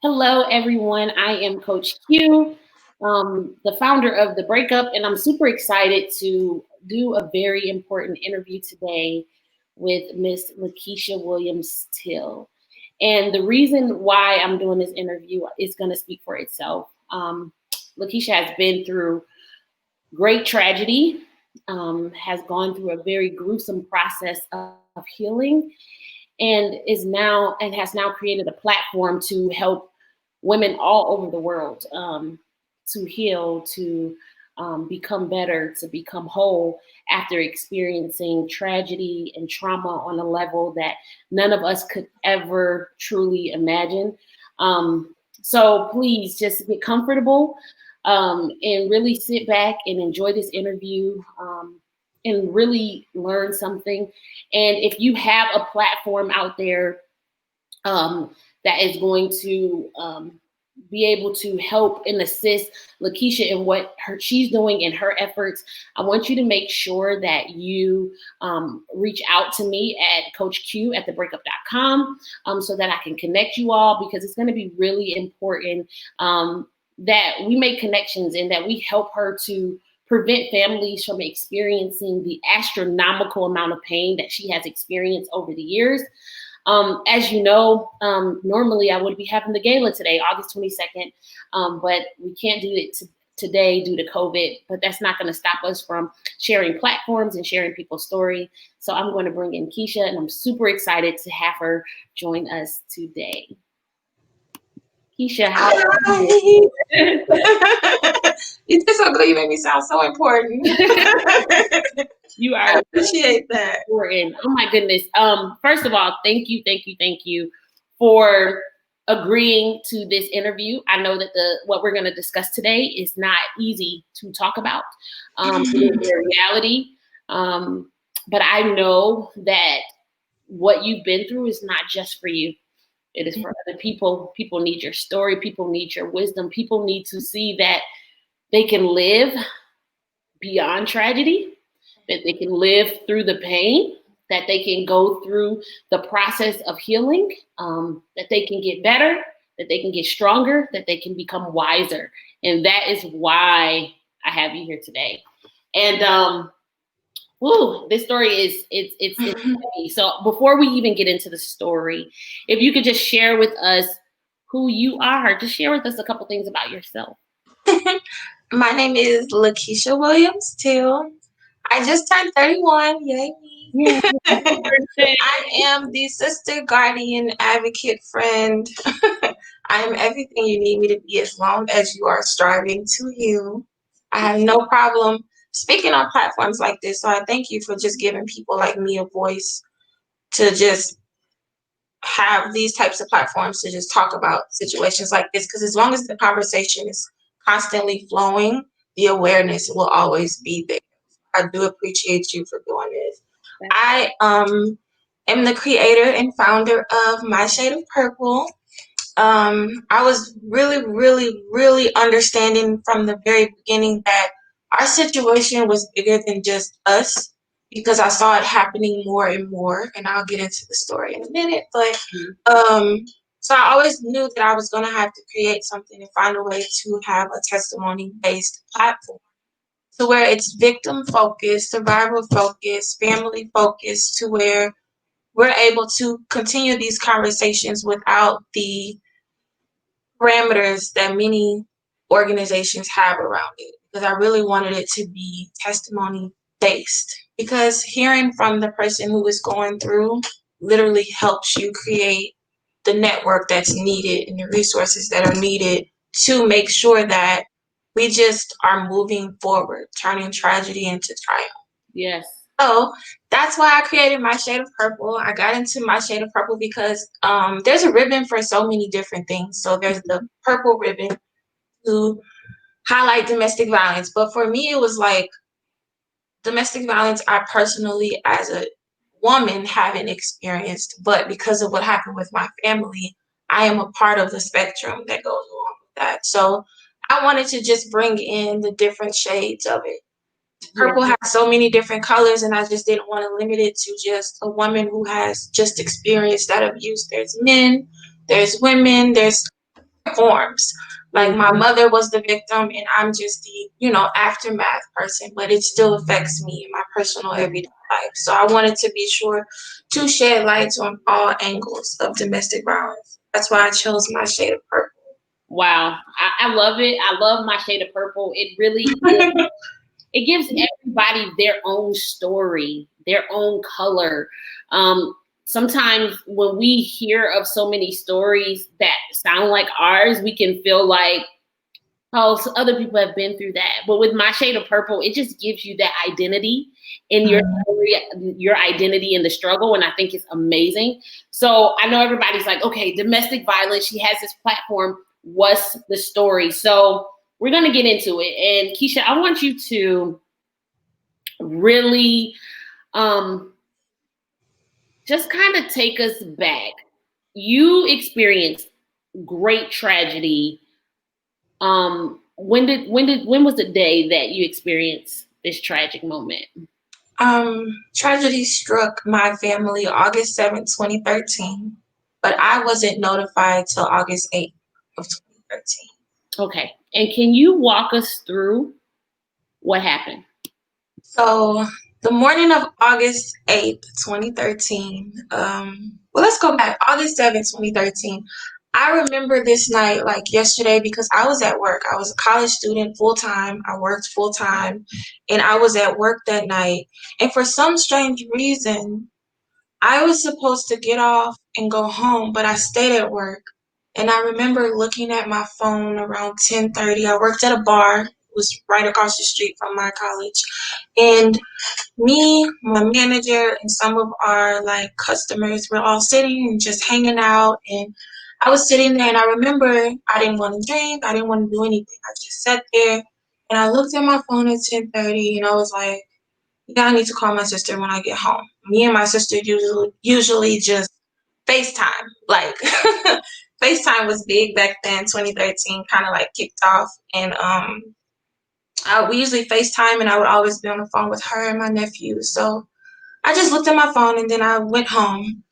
Hello, everyone. I am Coach Q, the founder of The Breakup, and I'm super excited to do a very important interview today with Miss Lakeisha Williams Till. And the reason why I'm doing this interview is going to speak for itself. Lakeisha has been through great tragedy, has gone through a very gruesome process of healing, and has now created a platform to help women all over the world to heal, to become better, to become whole after experiencing tragedy and trauma on a level that none of us could ever truly imagine. So please just get comfortable and really sit back and enjoy this interview. And really learn something. And if you have a platform out there that is going to be able to help and assist Lakeisha in what she's doing in her efforts, I want you to make sure that you reach out to me at Coach Q at thebreakup.com so that I can connect you all, because it's going to be really important that we make connections and that we help her to prevent families from experiencing the astronomical amount of pain that she has experienced over the years. As you know, normally I would be having the gala today, August 22nd, but we can't do it today due to COVID, but that's not going to stop us from sharing platforms and sharing people's story. So I'm going to bring in Keisha, and I'm super excited to have her join us today. Keisha, how are you? You did so good. You made me sound so important. You are. I appreciate that. Important. Oh my goodness. First of all, thank you for agreeing to this interview. I know that what we're going to discuss today is not easy to talk about. It is a reality. But I know that what you've been through is not just for you. It is for other people. People need your story. People need your wisdom. People need to see that they can live beyond tragedy, that they can live through the pain, that they can go through the process of healing, that they can get better, that they can get stronger, that they can become wiser. And that is why I have you here today. And this story it's heavy. So before we even get into the story, if you could just share with us who you are, just share with us a couple things about yourself. My name is Lakeisha Williams Till. I just turned 31. Yay me. Yeah. I am the sister, guardian, advocate, friend. I am everything you need me to be as long as you are striving to heal. I have no problem speaking on platforms like this. So I thank you for just giving people like me a voice to just have these types of platforms to just talk about situations like this, because as long as the conversation is constantly flowing, the awareness will always be there. I do appreciate you for doing this. I am the creator and founder of My Shade of Purple. I was really, really, really understanding from the very beginning that our situation was bigger than just us, because I saw it happening more and more, and I'll get into the story in a minute. But so I always knew that I was going to have to create something and find a way to have a testimony-based platform, to where it's victim focused, survivor focused, family focused, to where we're able to continue these conversations without the parameters that many organizations have around it, because I really wanted it to be testimony based, because hearing from the person who is going through literally helps you create the network that's needed and the resources that are needed to make sure that we just are moving forward, turning tragedy into triumph. Yes. So that's why I created My Shade of Purple. I got into My Shade of Purple because there's a ribbon for so many different things. So there's the purple ribbon to highlight domestic violence. But for me, it was like domestic violence I personally, as a woman, haven't experienced. But because of what happened with my family, I am a part of the spectrum that goes along with that. So I wanted to just bring in the different shades of it. Purple has so many different colors, and I just didn't want to limit it to just a woman who has just experienced that abuse. There's men, there's women, there's forms. Like my Mhm. mother was the victim and I'm just the, aftermath person, but it still affects me in my personal everyday life. So I wanted to be sure to shed light on all angles of domestic violence. That's why I chose my shade of purple. Wow, I love it. I love my shade of purple. It really is. It gives everybody their own story, their own color. Sometimes when we hear of so many stories that sound like ours, we can feel like, oh, so other people have been through that. But with my shade of purple, it just gives you that identity in your Mhm. story, your identity in the struggle. And I think it's amazing. So I know everybody's like, okay, domestic violence, she has this platform. What's the story? So we're going to get into it. And Keisha, I want you to really um, just kind of take us back. You experienced great tragedy. When was the day that you experienced this tragic moment? Tragedy struck my family August 7th, 2013, but I wasn't notified till August 8th of 2013. Okay, and can you walk us through what happened? So the morning of August 8th, 2013, well, let's go back. August 7th, 2013. I remember this night like yesterday because I was at work. I was a college student full time. I worked full time and I was at work that night. And for some strange reason, I was supposed to get off and go home, but I stayed at work. And I remember looking at my phone around 10:30. I worked at a bar. It was right across the street from my college. And me, my manager, and some of our like customers were all sitting and just hanging out. And I was sitting there and I remember I didn't want to drink, I didn't want to do anything. I just sat there and I looked at my phone at 10:30 and I was like, yeah, I need to call my sister when I get home. Me and my sister usually just FaceTime. Like FaceTime was big back then, 2013, kind of like kicked off. And we usually FaceTime and I would always be on the phone with her and my nephew. So I just looked at my phone and then I went home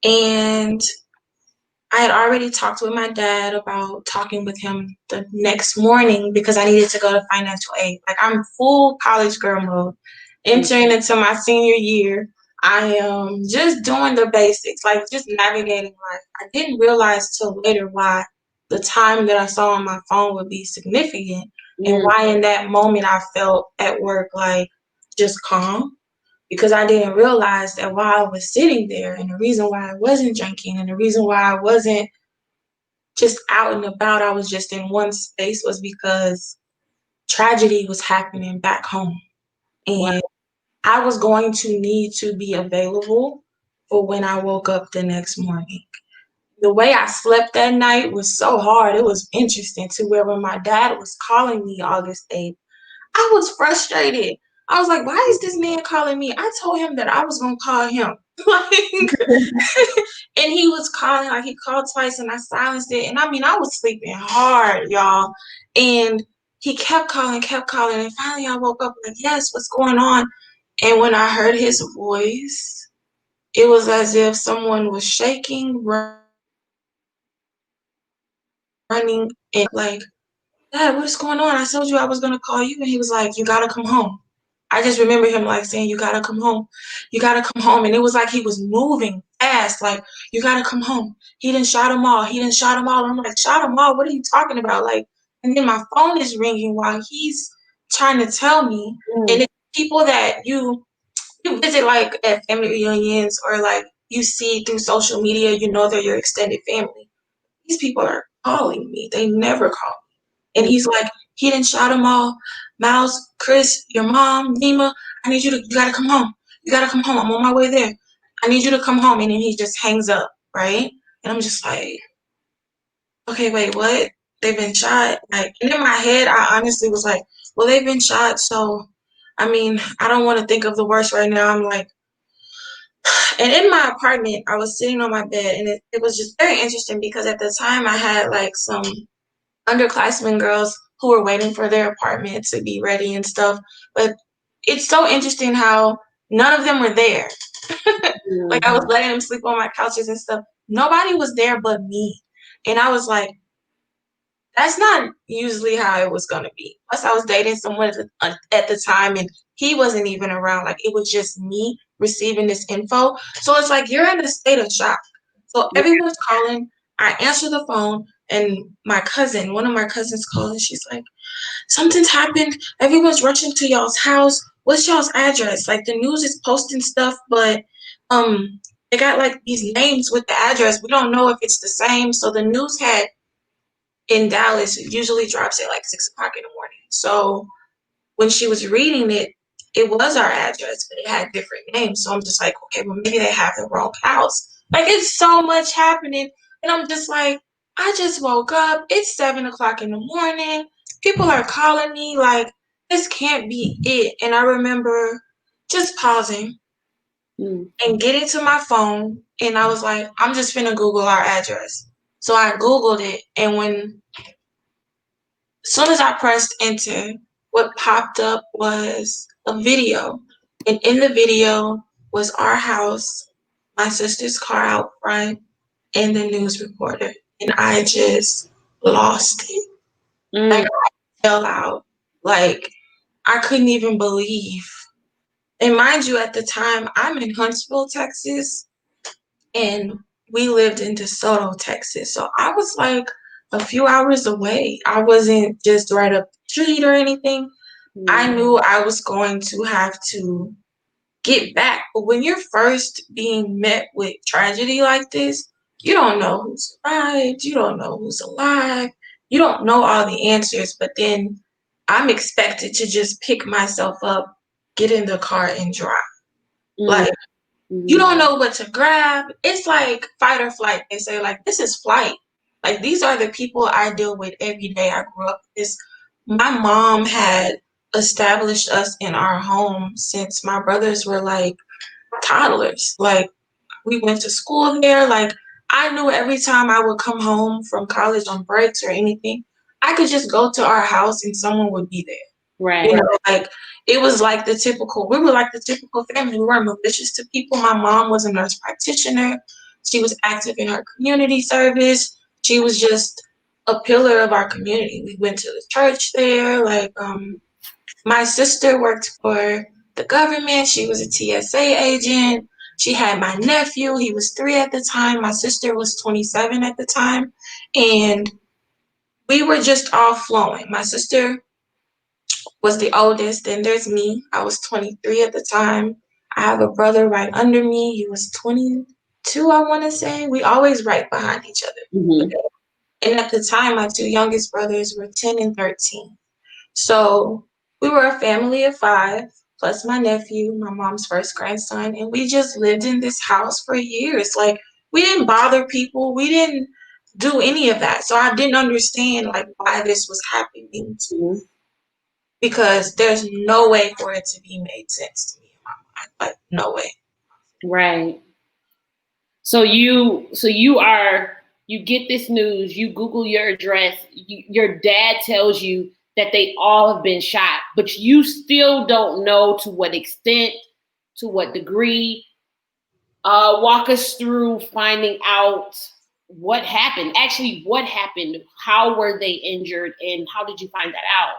and I had already talked with my dad about talking with him the next morning because I needed to go to financial aid. Like I'm full college girl mode, entering into my senior year. I am just doing the basics, like just navigating life. I didn't realize till later why the time that I saw on my phone would be significant and Mm, why in that moment I felt at work like just calm because I didn't realize that while I was sitting there and the reason why I wasn't drinking and the reason why I wasn't just out and about, I was just in one space was because tragedy was happening back home. wow. And I was going to need to be available for when I woke up the next morning. The way I slept that night was so hard. It was interesting to where when my dad was calling me August 8th, I was frustrated. I was like, why is this man calling me? I told him that I was gonna call him. Like and he was calling, like he called twice and I silenced it. And I mean I was sleeping hard, y'all. And he kept calling, and finally I woke up like, yes, what's going on? And when I heard his voice, it was as if someone was shaking, running, and like, Dad, what's going on? I told you I was gonna call you. And he was like, you gotta come home. I just remember him like saying, you gotta come home. You gotta come home. And it was like he was moving fast, like, you gotta come home. He didn't shot them all. He didn't shot them all. And I'm like, shot them all? What are you talking about? Like, and then my phone is ringing while he's trying to tell me. And Mm, it's people that you visit like at family reunions or like you see through social media, you know they're your extended family. These people are calling me. They never call. And mm, he's like, he didn't shout them all. Miles, Chris, your mom, Nima, you gotta come home. You gotta come home. I'm on my way there. I need you to come home. And then he just hangs up, right? And I'm just like, okay, wait, what? They've been shot? Like, and in my head, I honestly was like, well, they've been shot. So, I mean, I don't want to think of the worst right now. I'm like, and in my apartment, I was sitting on my bed and it was just very interesting because at the time I had like some underclassmen girls who were waiting for their apartment to be ready and stuff. But it's so interesting how none of them were there. Like I was mhm. letting them sleep on my couches and stuff. Nobody was there but me. And I was like, that's not usually how it was going to be. Plus, I was dating someone at the time, and he wasn't even around. Like, it was just me receiving this info. So it's like you're in a state of shock. So Yeah. everyone's calling. I answer the phone, and one of my cousins calls, and she's like, something's happened. Everyone's rushing to y'all's house. What's y'all's address? Like, the news is posting stuff, but they got like these names with the address. We don't know if it's the same. So the news had in Dallas, it usually drops at like 6 o'clock in the morning. So when she was reading it, it was our address, but it had different names. So I'm just like, okay, well, maybe they have the wrong house. Like, it's so much happening. And I'm just like, I just woke up. It's 7 o'clock in the morning. People are calling me. Like, this can't be it. And I remember just pausing Mm. and getting to my phone. And I was like, I'm just finna Google our address. So I Googled it. And as soon as I pressed enter, what popped up was a video. And in the video was our house, my sister's car out front, and the news reporter. And I just lost it. Like, Mm. I fell out. Like, I couldn't even believe. And mind you, at the time, I'm in Huntsville, Texas, and we lived in DeSoto, Texas. So I was like a few hours away. I wasn't just right up the street or anything. Yeah. I knew I was going to have to get back. But when you're first being met with tragedy like this, you don't know who survived, you don't know who's alive, you don't know all the answers. But then I'm expected to just pick myself up, get in the car, and drive. Mm. Like, you Mm. don't know what to grab. It's like fight or flight. They say, like, this is flight. Like, these are the people I deal with every day. I grew up with this. My mom had established us in our home since my brothers were like toddlers. Like, we went to school there. Like, I knew every time I would come home from college on breaks or anything, I could just go to our house and someone would be there. You Right. know, like, it was like we were like the typical family. We weren't malicious to people. My mom was a nurse practitioner. She was active in her community service. She was just a pillar of our community. We went to the church there. Like, my sister worked for the government. She was a TSA agent. She had my nephew. He was 3 at the time. My sister was 27 at the time. And we were just all flowing. My sister was the oldest. Then there's me. I was 23 at the time. I have a brother right under me. He was 22, I want to say. We always right behind each other. Mm-hmm. And at the time, my 2 youngest brothers were 10 and 13. So we were a family of 5, plus my nephew, my mom's first grandson. And we just lived in this house for years. Like, we didn't bother people. We didn't do any of that. So I didn't understand, like, why this was happening to me, Mm-hmm. because there's no way for it to be made sense to me in my mind. Like, no way. Right. You get this news, you Google your address, your dad tells you that they all have been shot, but you still don't know to what extent, to what degree. Walk us through finding out what happened. Actually, what happened? How were they injured, and how did you find that out?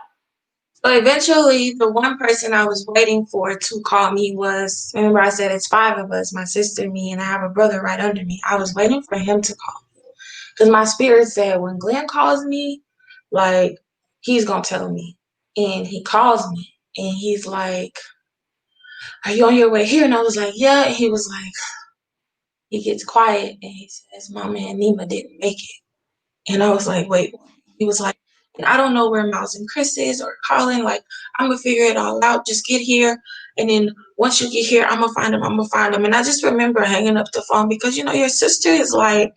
So eventually, the one person I was waiting for to call me was, remember I said it's 5 of us, my sister, me, and I have a brother right under me. I was waiting for him to call me because my spirit said when Glenn calls me, like, he's going to tell me. And he calls me and he's like, are you on your way here? And I was like, yeah. And he was like, he gets quiet and he says, Mama and Nima didn't make it. And I was like, wait. He was like, and I don't know where Miles and Chris is or Colin. Like, I'm gonna figure it all out. Just get here. And then once you get here, I'm gonna find him. I'm gonna find him. And I just remember hanging up the phone because, your sister is like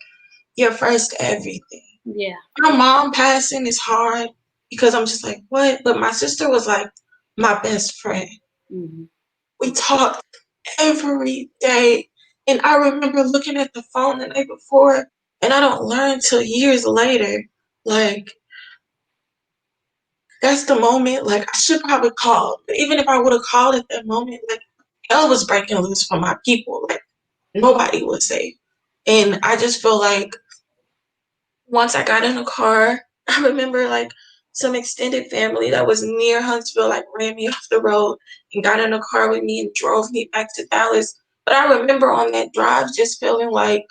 your first everything. Yeah. My mom passing is hard because I'm just like, what? But my sister was like my best friend. Mm-hmm. We talked every day. And I remember looking at the phone the night before, and I don't learn till years later. Like, that's the moment. Like, I should probably call. But even if I would have called at that moment, like, hell was breaking loose for my people. Like, nobody was safe. And I just feel like once I got in the car, I remember like some extended family that was near Huntsville like ran me off the road and got in a car with me and drove me back to Dallas. But I remember on that drive just feeling like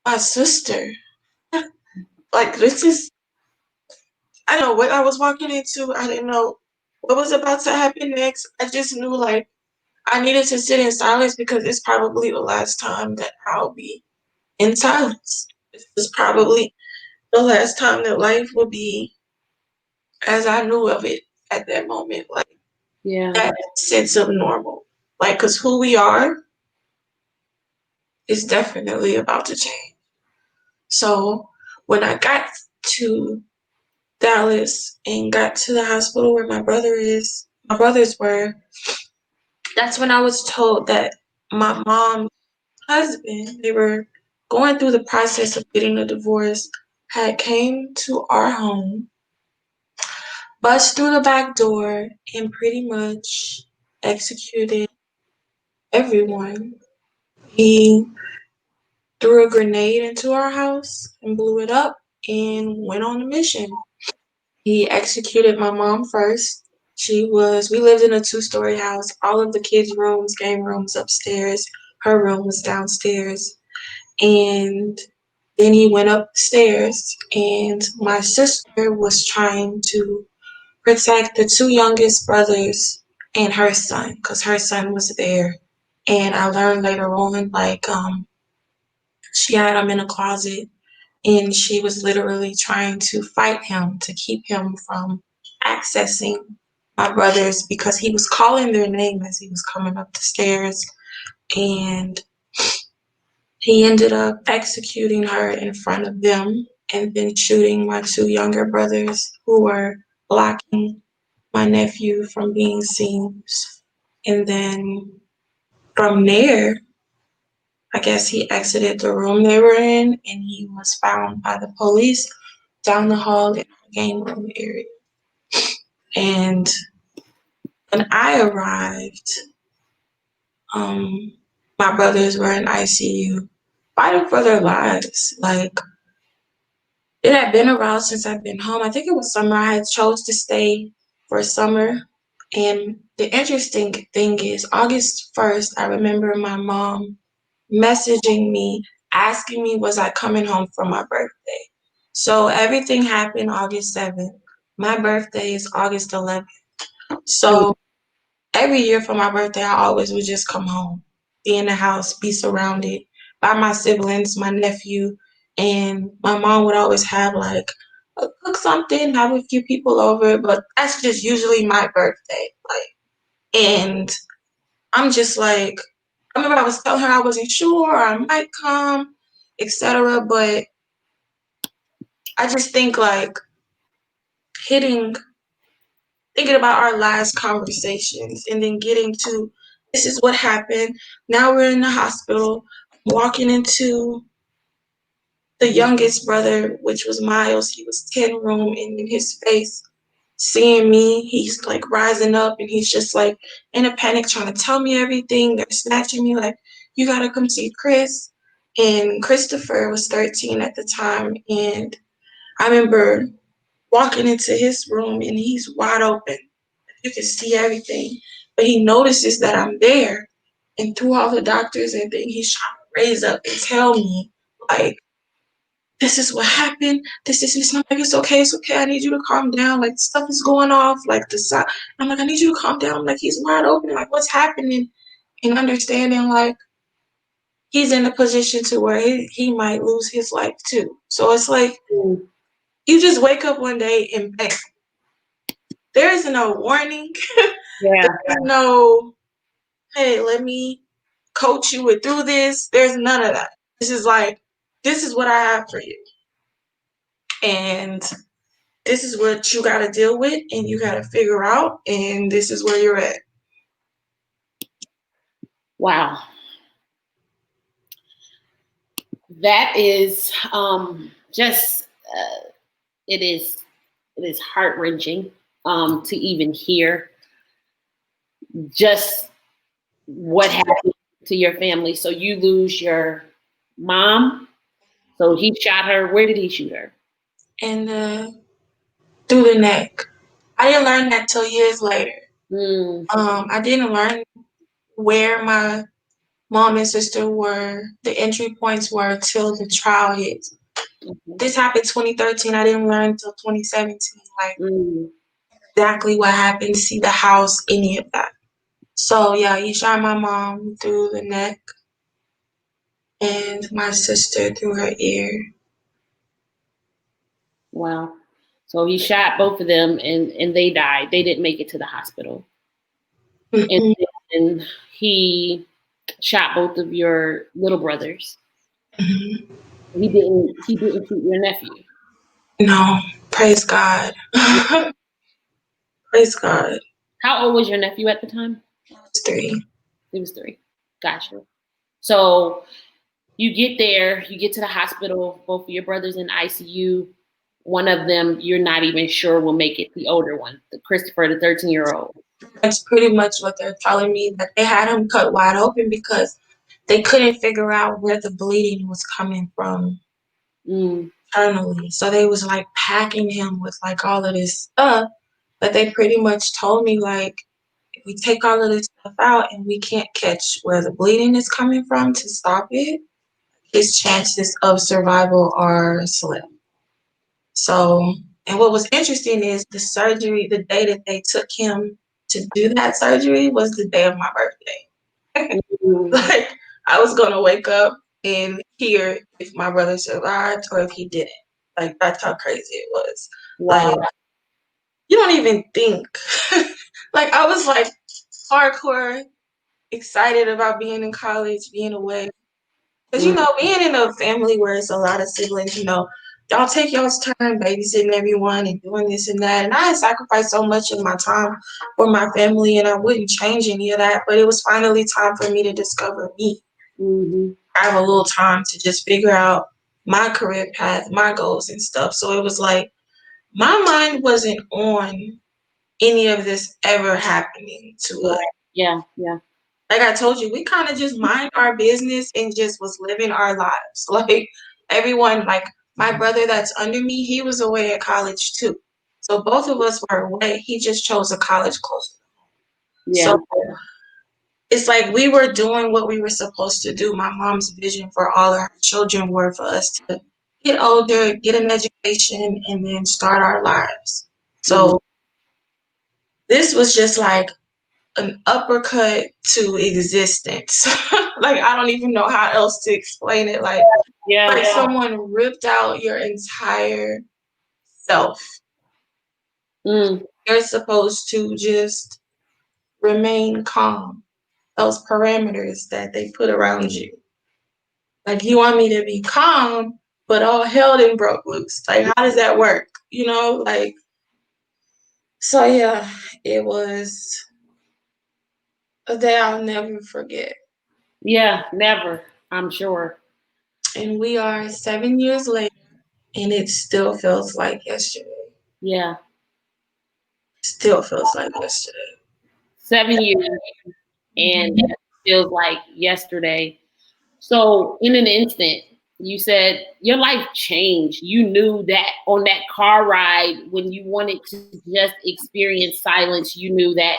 my sister. Like this is I don't know what I was walking into. I didn't know what was about to happen next. I just knew like I needed to sit in silence because it's probably the last time that I'll be in silence. This is probably the last time that life will be as I knew of it at that moment. Like Yeah. that sense of normal. Like, because who we are is definitely about to change. So when I got to Dallas and got to the hospital where my brothers were, that's when I was told that my mom's husband, they were going through the process of getting a divorce, had came to our home, bust through the back door, and pretty much executed everyone. He threw a grenade into our house and blew it up and went on a mission. He executed my mom first. We lived in a two-story house. All of the kids' rooms, game rooms upstairs. Her room was downstairs. And then he went upstairs, and my sister was trying to protect the two youngest brothers and her son, because her son was there. And I learned later on, like, she had him in a closet and she was literally trying to fight him to keep him from accessing my brothers because he was calling their name as he was coming up the stairs. And he ended up executing her in front of them and then shooting my two younger brothers who were blocking my nephew from being seen. And then from there, I guess he exited the room they were in and he was found by the police down the hall in our game room area. And when I arrived, um, my brothers were in ICU fighting for their lives. Like, it had been a while since I'd been home. I think it was summer. I had chose to stay for summer. And the interesting thing is, August 1st, I remember my mom messaging me, asking me, was I coming home for my birthday? So everything happened August 7th. My birthday is August 11th. Mm. So every year for my birthday, I always would just come home, be in the house, be surrounded by my siblings, my nephew, and my mom would always have like cook something, have a few people over, but that's just usually my birthday. Like, and I'm just like, I remember I was telling her I wasn't sure, I might come, etc. But I just think like hitting thinking about our last conversations and then getting to this is what happened. Now we're in the hospital, walking into the youngest brother, which was Miles. He was 10 room, and in his face, seeing me, he's like rising up and he's just like in a panic trying to tell me everything. They're snatching me like, you gotta come see Chris. And Christopher was 13 at the time. And I remember walking into his room and he's wide open. You can see everything. But he notices that I'm there. And through all the doctors and things, he's trying to raise up and tell me, like, this is what happened. This is it's not like it's okay. I need you to calm down. Like stuff is going off. Like the side. I'm like, I need you to calm down. Like he's wide open. Like what's happening? And understanding like he's in a position to where he might lose his life too. So it's like Mm. you just wake up one day and bang. There is no warning. Yeah. There's no, hey, let me coach you through this. There's none of that. This is like, this is what I have for you. And this is what you got to deal with and you got to figure out. And this is where you're at. Wow. That is just it is it is heart wrenching to even hear just what happened to your family. So you lose your mom. So he shot her. Where did he shoot her? and through the neck. I didn't learn that till years later. Mm, I didn't learn where my mom and sister were, the entry points were till the trial hit. okay. This happened 2013. I didn't learn until 2017, like Mm, exactly what happened, see the house, any of that. So yeah, he shot my mom through the neck and my sister through her ear. wow. So he shot both of them, and they died. They didn't make it to the hospital. And Mm-mm. then he shot both of your little brothers. Mhm. He didn't shoot your nephew. No, praise God. Praise God. How old was your nephew at the time? It's 3. He was 3. Gotcha. So you get there, you get to the hospital, both of your brothers in ICU. One of them you're not even sure will make it, the older one, the Christopher, the 13-year-old. That's pretty much what they're telling me, that they had him cut wide open because they couldn't figure out where the bleeding was coming from Mm, internally. So they was like packing him with like all of this stuff. But they pretty much told me like, if we take all of this stuff out and we can't catch where the bleeding is coming from to stop it, his chances of survival are slim. So, and what was interesting is the surgery, the day that they took him to do that surgery was the day of my birthday. mm, Like, I was gonna wake up and hear if my brother survived or if he didn't. Like, that's how crazy it was. wow. Like, you don't even think. Like, I was like hardcore excited about being in college, being away. Because, Mm, being in a family where it's a lot of siblings, y'all take y'all's turn babysitting everyone and doing this and that. And I had sacrificed so much of my time for my family, and I wouldn't change any of that. But it was finally time for me to discover me. mm-hmm. I have a little time to just figure out my career path, my goals and stuff. So it was like my mind wasn't on any of this ever happening to us. Right. Yeah, yeah. Like I told you, we kind of just mind our business and just was living our lives. Like everyone, like my brother that's under me, he was away at college too. So both of us were away. He just chose a college closer. Yeah. So it's like we were doing what we were supposed to do. My mom's vision for all of her children were for us to get older, get an education, and then start our lives. Mm, So this was just like an uppercut to existence. Like I don't even know how else to explain it. Like yeah. someone ripped out your entire self. Mm, You're supposed to just remain calm. Those parameters that they put around you. Like you want me to be calm, but all hell done broke loose. Like how does that work? Like so yeah, it was a day I'll never forget. yeah, never, I'm sure. And we are 7 years later and it still feels like yesterday. Yeah. Still feels like yesterday. 7 years, and Mhm. it feels like yesterday. So, in an instant, you said your life changed. You knew that on that car ride when you wanted to just experience silence, you knew that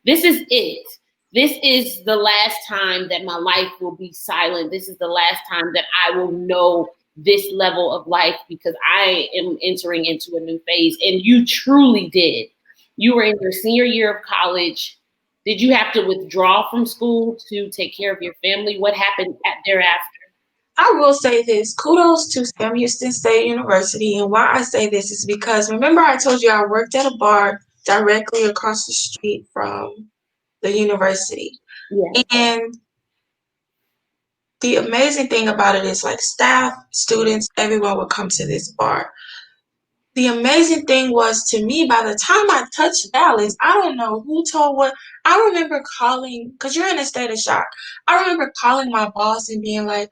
this is it. This is the last time that my life will be silent. This is the last time that I will know this level of life because I am entering into a new phase. And you truly did. You were in your senior year of college. Did you have to withdraw from school to take care of your family? What happened thereafter? I will say this. Kudos to Sam Houston State University. And why I say this is because remember I told you I worked at a bar directly across the street from the university. Yeah. And the amazing thing about it is like staff, students, everyone would come to this bar. The amazing thing was to me, by the time I touched Dallas, I don't know who told what. I remember calling, because you're in a state of shock. I remember calling my boss and being like,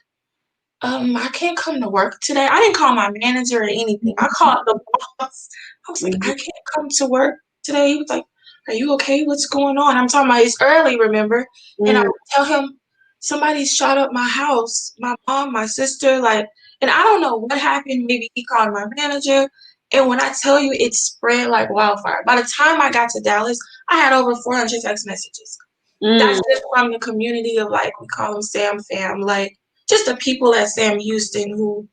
I can't come to work today. I didn't call my manager or anything. I called the boss. I was like, I Mhm. can't come to work today. He was like, are you okay? What's going on? I'm talking about it's early, remember? And I Mm, would tell him, somebody shot up my house, my mom, my sister. Like, And I don't know what happened. Maybe he called my manager. And when I tell you, it spread like wildfire. By the time I got to Dallas, I had over 400 text messages. That's Mm, just from the community of, like, we call them Sam fam, like just the people at Sam Houston, who,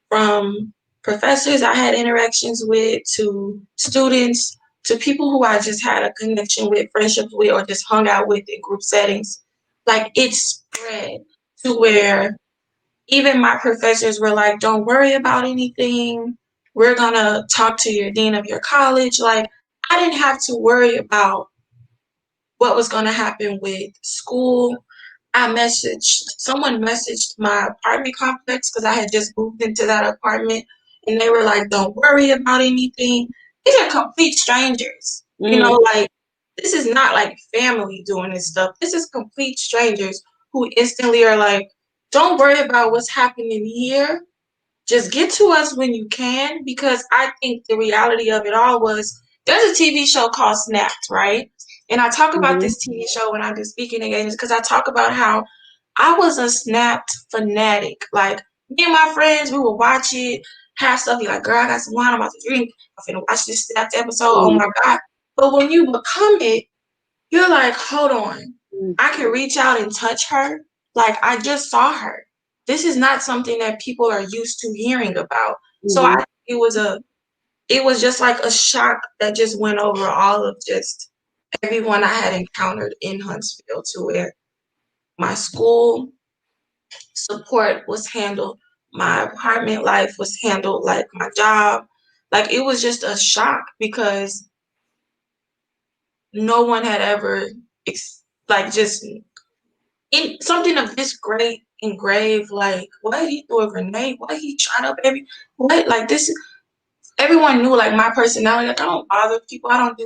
from professors I had interactions with, to students, to people who I just had a connection with, friendships with, or just hung out with in group settings. Like, it spread to where even my professors were like, don't worry about anything. We're going to talk to your dean of your college. Like, I didn't have to worry about what was going to happen with school. Someone messaged my apartment complex because I had just moved into that apartment, and they were like, don't worry about anything. These are complete strangers. mm, Like, this is not like family doing this stuff. This is complete strangers who instantly are like, don't worry about what's happening here. Just get to us when you can, because I think the reality of it all was, there's a TV show called Snapped, right? And I talk about mhm, this TV show when I do speaking engagements, because I talk about how I was a Snapped fanatic. Like, me and my friends, we would watch it, have stuff, be like, girl, I got some wine, I'm about to drink, I'm finna watch this Snapped episode, oh mm, my God. But when you become it, you're like, hold on. mm, I can reach out and touch her. Like, I just saw her. This is not something that people are used to hearing about. So mhm, it was just like a shock that just went over all of just everyone I had encountered in Huntsville, to where my school support was handled, my apartment life was handled, like my job. Like, it was just a shock because no one had ever like, just in something of this great engraved, like, what, he threw a grenade, what, he shot up what, like, this, everyone knew, like, my personality, like, I don't bother people, I'm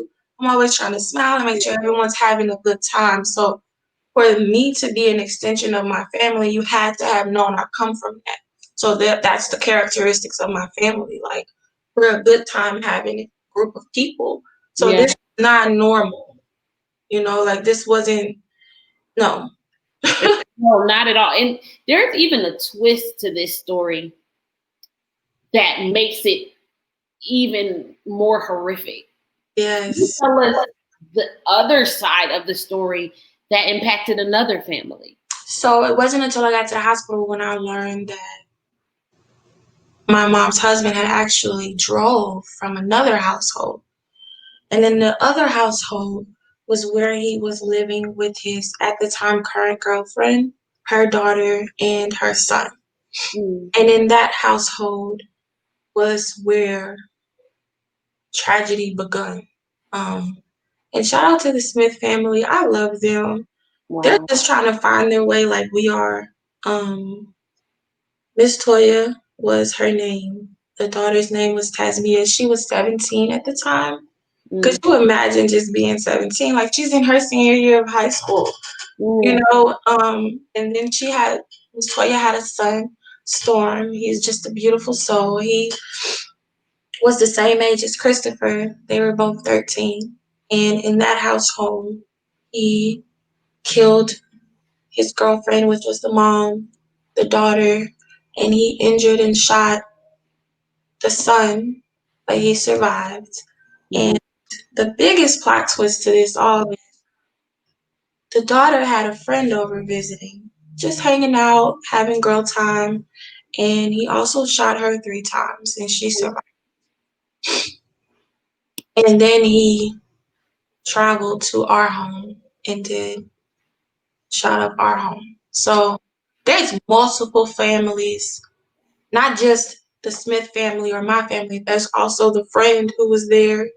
always trying to smile and make sure everyone's having a good time. So for me to be an extension of my family, you had to have known I come from that. So that's the characteristics of my family. Like, we're a good time having a group of people. So yeah. this is not normal, like, this wasn't, no. No, not at all. And there's even a twist to this story that makes it even more horrific. You Yes. tell us the other side of the story that impacted another family. So it wasn't until I got to the hospital when I learned that my mom's husband had actually drove from another household. And then the other household was where he was living with his, at the time, current girlfriend, her daughter, and her son. Mm, And in that household was where tragedy begun. Um, and shout out to the Smith family. I love them. They're wow. just trying to find their way like we are. Um, Miss Toya was her name. The daughter's name was Tasmia. She was 17 at the time. Could Mm, you imagine just being 17? Like, she's in her senior year of high school, mm, And then Miss Toya had a son, Storm. He's just a beautiful soul. He was the same age as Christopher. They were both 13. And in that household, he killed his girlfriend, which was the mom, the daughter, and he injured and shot the son, but he survived. mhm, And the biggest plot twist to this all is the daughter had a friend over visiting, just hanging out, having girl time, and he also shot her 3 times and she survived. And then he traveled to our home and did shot up our home. So there's multiple families, not just the Smith family or my family. There's also the friend who was there.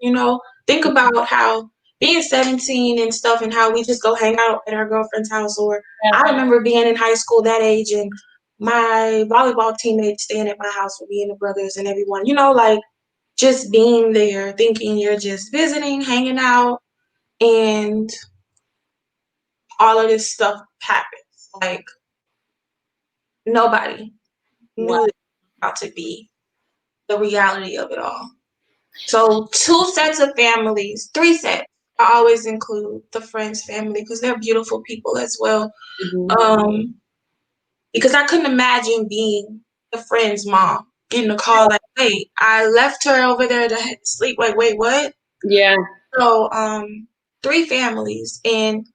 Think about how being 17 and stuff, and how we just go hang out at our girlfriend's house. Or I remember being in high school that age, and my volleyball teammates staying at my house with me and the brothers and everyone. Like, just being there, thinking you're just visiting, hanging out, and all of this stuff happens. Like, nobody wow. knew it was about to be the reality of it all. So 2 sets of families, 3 sets. I always include the friends family because they're beautiful people as well. Mhm, Because I couldn't imagine being a friend's mom getting a call like, "Wait, I left her over there to sleep." Like, wait, what? Yeah. So, three families and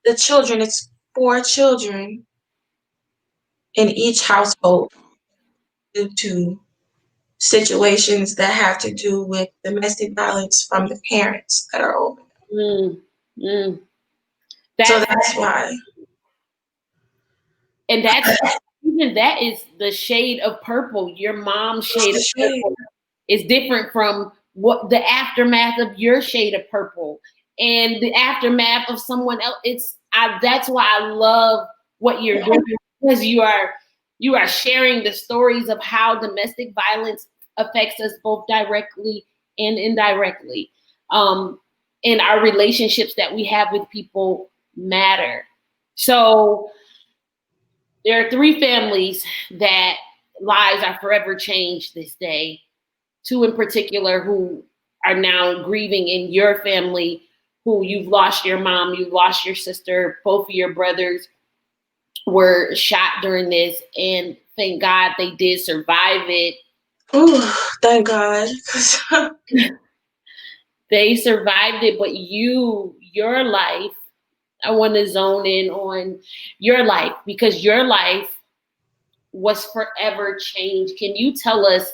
the children. It's four children in each household due to situations that have to do with domestic violence from the parents that are over. Mm, mm. So That's that's why. and that's even that is the shade of purple. Your mom's It's shade the of shade. purple is different from what the aftermath of your shade of purple and the aftermath of someone else. That's why I love what you're doing because you are sharing the stories of how domestic violence affects us both directly and indirectly. Um, and our relationships that we have with people matter. So there are three families that lives are forever changed this day. Two in particular who are now grieving in your family, who you've lost your mom, you've lost your sister, both of your brothers were shot during this, and thank God they did survive it. Ooh, thank God. They survived it, but your life, I want to zone in on your life because your life was forever changed. Can you tell us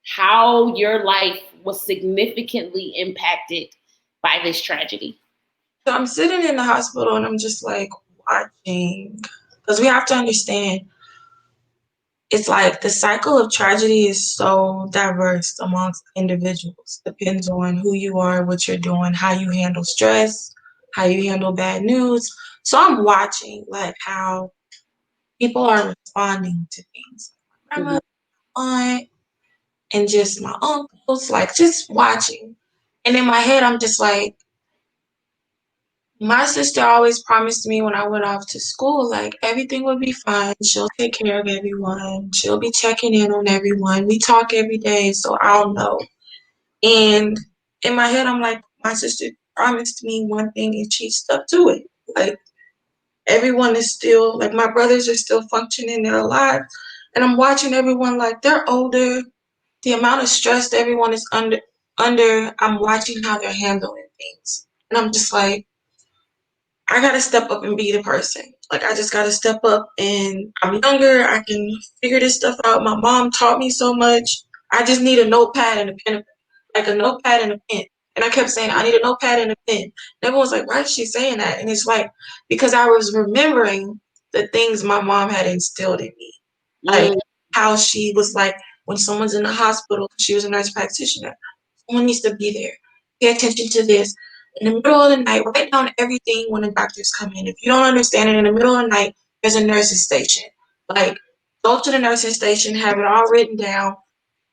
how your life was significantly impacted by this tragedy? So I'm sitting in the hospital and I'm just like watching because we have to understand it's like the cycle of tragedy is so diverse amongst individuals. Depends on who you are, what you're doing, how you handle stress, how you handle bad news. So I'm watching like how people are responding to things. My grandma, Mhm. aunt, and just my uncles, like just watching. And in my head, I'm just like, my sister always promised me when I went off to school, like everything would be fine. She'll take care of everyone. She'll be checking in on everyone. We talk every day, so I'll know. And in my head, I'm like, my sister promised me one thing and she stuck to it. Like everyone is still, like my brothers are still functioning, they're alive. And I'm watching everyone like they're older. The amount of stress that everyone is under, I'm watching how they're handling things. And I'm just like, I gotta step up and be the person. Like I just gotta step up and I'm younger, I can figure this stuff out. My mom taught me so much. I just need a notepad and a pen, like a notepad and a pen. And I kept saying, I need a notepad and a pen. And everyone's like, why is she saying that? And it's like, because I was remembering the things my mom had instilled in me. Like Mm, how she was like, when someone's in the hospital, she was a nurse practitioner, someone needs to be there. Pay attention to this. In the middle of the night, write down everything when the doctors come in. If you don't understand it in the middle of the night, there's a nurse's station. Like, go to the nurse's station, have it all written down.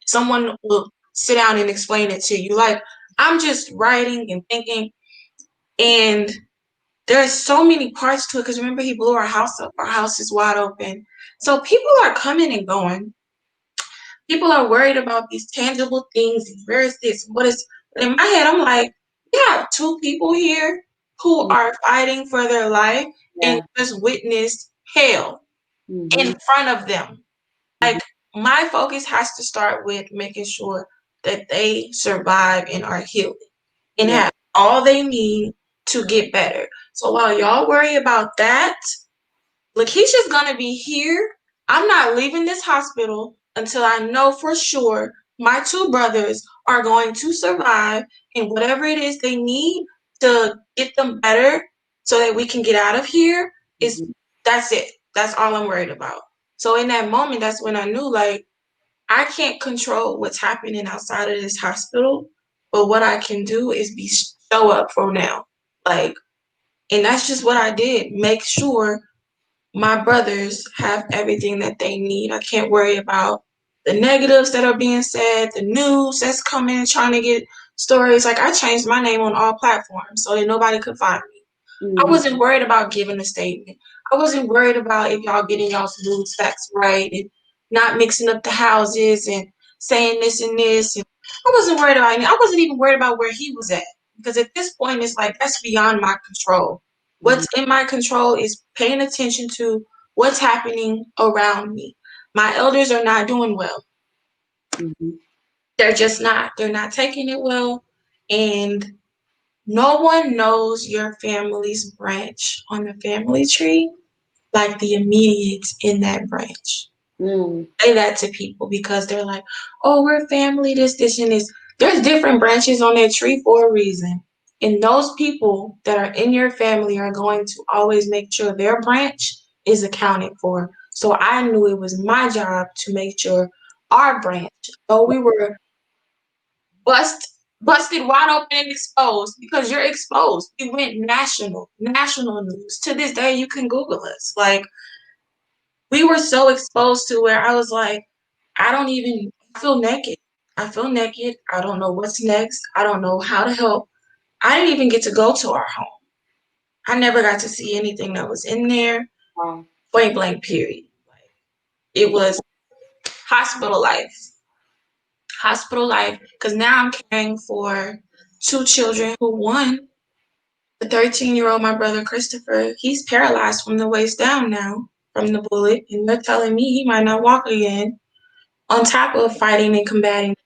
Someone will sit down and explain it to you. Like, I'm just writing and thinking, and there's so many parts to it. Because remember, he blew our house up. Our house is wide open. So people are coming and going. People are worried about these tangible things. Where is this? What is? But in my head, I'm like, we have two people here who mm, are fighting for their life and yeah. just witnessed hell Hmm. in front of them. Hmm. Like my focus has to start with making sure that they survive and are healed and Yeah. have all they need to get better. So while y'all worry about that, Lakeisha's gonna be here. I'm not leaving this hospital until I know for sure my two brothers are going to survive and whatever it is they need to get them better so that we can get out of here is Hmm. that's it. That's all I'm worried about. So in that moment, that's when I knew like I can't control what's happening outside of this hospital, but what I can do is be show up for now. Like, and that's just what I did. Make sure my brothers have everything that they need. I can't worry about the negatives that are being said, the news that's coming and trying to get stories. Like I changed my name on all platforms so that nobody could find me. I Hmm. wasn't worried about giving a statement. I wasn't worried about if y'all getting y'all's news facts right and not mixing up the houses and saying this and this. And I wasn't worried about anything. I wasn't even worried about where he was at because at this point it's like that's beyond my control. Hmm. What's in my control is paying attention to what's happening around me. My elders are not doing well. Mhm. They're just not. They're not taking it well. And no one knows your family's branch on the family tree like the immediates in that branch. Mm. Say that to people because they're like, oh, we're family, this, and this. There's different branches on that tree for a reason. And those people that are in your family are going to always make sure their branch is accounted for. So I knew it was my job to make sure our branch, though we were busted wide open and exposed because you're exposed. We went national news. To this day, you can Google us. Like we were so exposed to where I was like, I don't even I feel naked. I feel naked. I don't know what's next. I don't know how to help. I didn't even get to go to our home. I never got to see anything that was in there. Wow. Point blank, period. It was hospital life. Hospital life. Because now I'm caring for two children who one, the 13-year-old, my brother Christopher, he's paralyzed from the waist down now from the bullet. And they're telling me he might not walk again. On top of fighting and combating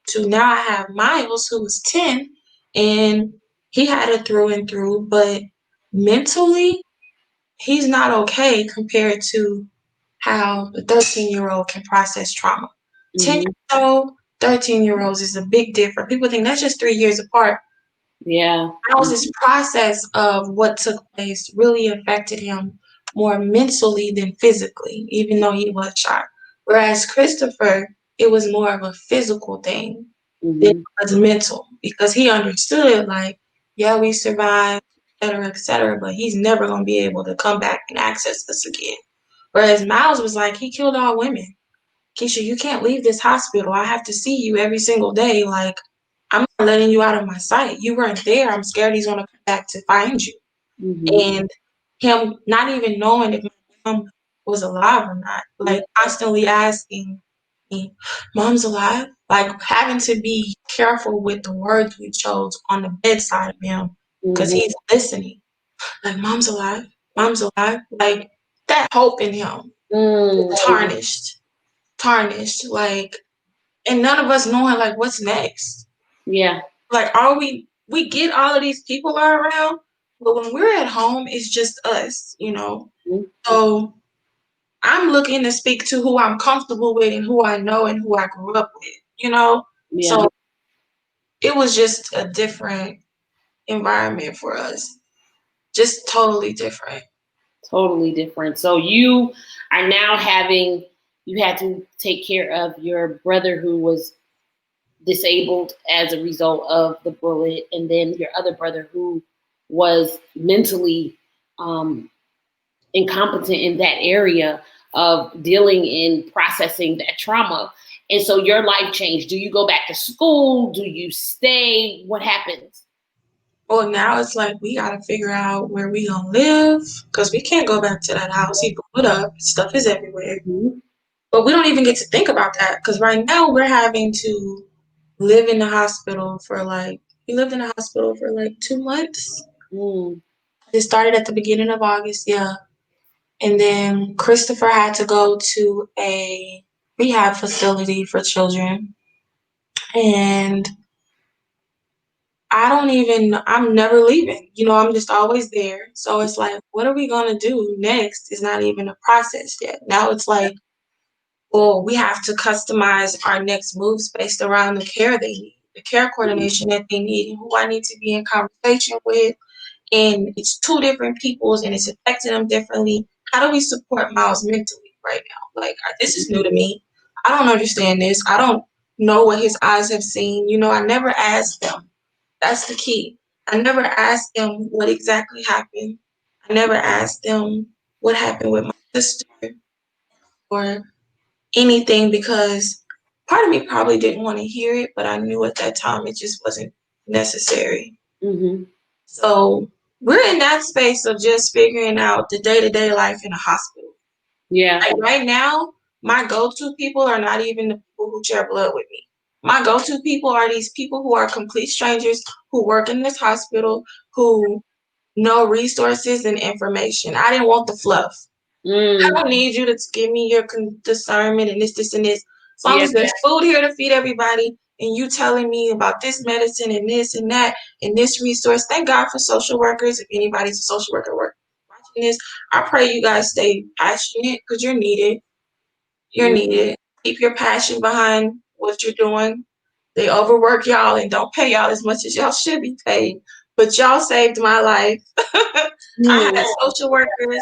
to now I have Miles, who was 10, and he had it through and through, but mentally, he's not okay compared to how the 13-year-old can process trauma. 10 Mhm. years old, 13-year-olds is a big difference. People think that's just 3 years apart. Yeah. Miles's process of what took place really affected him more mentally than physically, even though he was shot. Whereas Christopher, it was more of a physical thing than it Mhm. was mental because he understood, like, yeah, we survived, et cetera, but he's never going to be able to come back and access us again. Whereas Miles was like, he killed all women. Keisha, you can't leave this hospital. I have to see you every single day. Like, I'm not letting you out of my sight. You weren't there. I'm scared he's going to come back to find you. Mhm. And him not even knowing if my mom was alive or not, like constantly asking me, Mom's alive? Like having to be careful with the words we chose on the bedside of him because Mhm. he's listening. Like, Mom's alive? Mom's alive? Like that hope in him Mm. tarnished, tarnished. Like, and none of us knowing like what's next. Yeah. Like, are we get all of these people are around, but when we're at home, it's just us, you know. Mhm. So I'm looking to speak to who I'm comfortable with and who I know and who I grew up with, you know. Yeah. So it was just a different environment for us, just totally different. Totally different. So you are now having you had to take care of your brother who was disabled as a result of the bullet, and then your other brother who was mentally um, incompetent in that area of dealing and processing that trauma. And so your life changed. Do you go back to school? Do you stay? What happens? Well, now it's like we gotta figure out where we gonna live because we can't go back to that house. He blew it up. Stuff is everywhere. Mhm. But we don't even get to think about that because right now we're having to live in the hospital for like, we lived in the hospital for like 2 months. Mm. It started at the beginning of August, yeah. And then Christopher had to go to a rehab facility for children. And I'm never leaving. You know, I'm just always there. So it's like, what are we going to do next? Is not even a process yet. Now it's like, well, we have to customize our next moves based around the care they need, the care coordination that they need, and who I need to be in conversation with. And it's two different peoples and it's affecting them differently. How do we support Miles mentally right now? Like, this is new to me. I don't understand this. I don't know what his eyes have seen. You know, I never asked them. That's the key. I never asked them what exactly happened. I never asked them what happened with my sister or anything because part of me probably didn't want to hear it, but I knew at that time it just wasn't necessary. Mm-hmm. So we're in that space of just figuring out the day-to-day life in a hospital. Yeah. Like right now, my go-to people are not even the people who share blood with me. My go-to people are these people who are complete strangers who work in this hospital, who know resources and information. I didn't want the fluff. I Mm. don't need you to give me your discernment and this, and this. As long Yeah. as there's food here to feed everybody, and you telling me about this medicine and this and that and this resource. Thank God for social workers. If anybody's a social worker watching this, I pray you guys stay passionate because you're needed. You're Mm. needed. Keep your passion behind what you're doing. They overwork y'all and don't pay y'all as much as y'all should be paid. But y'all saved my life. I Mm. had social workers,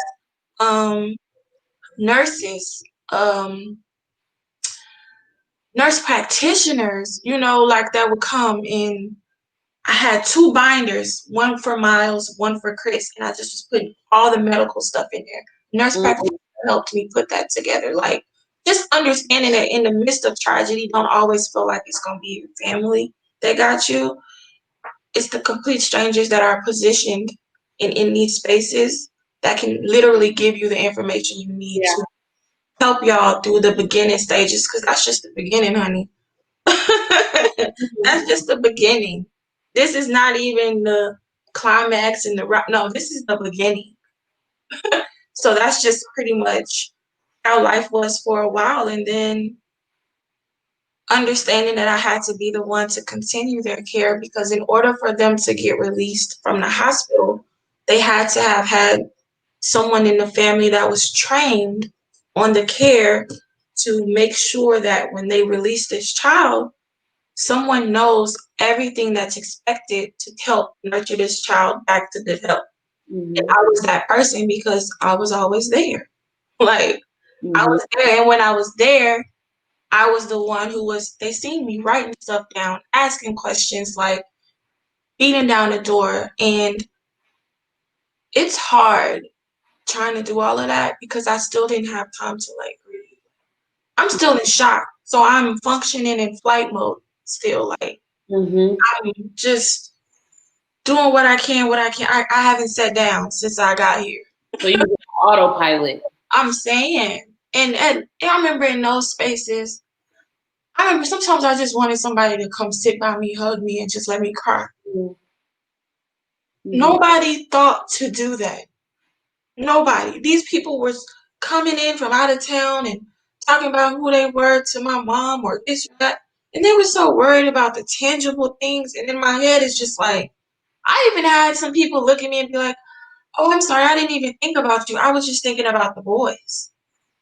um, nurses, um, nurse practitioners, like that would come in. I had two binders, one for Miles, one for Chris, and I just was putting all the medical stuff in there. Nurse Mm. practitioner helped me put that together. Like, just understanding that in the midst of tragedy, don't always feel like it's going to be your family that got you. It's the complete strangers that are positioned in these spaces that can literally give you the information you need Yeah. to help y'all through the beginning stages, because that's just the beginning, honey. Mhm. That's just the beginning. This is not even the climax and the rock. No, this is the beginning. So that's just pretty much how life was for a while. And then understanding that I had to be the one to continue their care, because in order for them to get released from the hospital, they had to have had someone in the family that was trained on the care to make sure that when they release this child, someone knows everything that's expected to help nurture this child back to good health. And Mhm. I was that person because I was always there. Like, I Mhm. was there. And when I was there, I was the one who was, they seen me writing stuff down, asking questions, like beating down the door. And it's hard trying to do all of that because I still didn't have time to like breathe. I'm still in shock. So I'm functioning in flight mode still. Like, Mhm. I'm just doing what I can, I haven't sat down since I got here. So you were on autopilot. I'm saying. And I remember in those spaces, I remember sometimes I just wanted somebody to come sit by me, hug me, and just let me cry. Mhm. Mhm. Nobody thought to do that. Nobody. These people were coming in from out of town and talking about who they were to my mom or this or that. And they were so worried about the tangible things. And in my head, it's just like, I even had some people look at me and be like, oh, I'm sorry, I didn't even think about you. I was just thinking about the boys.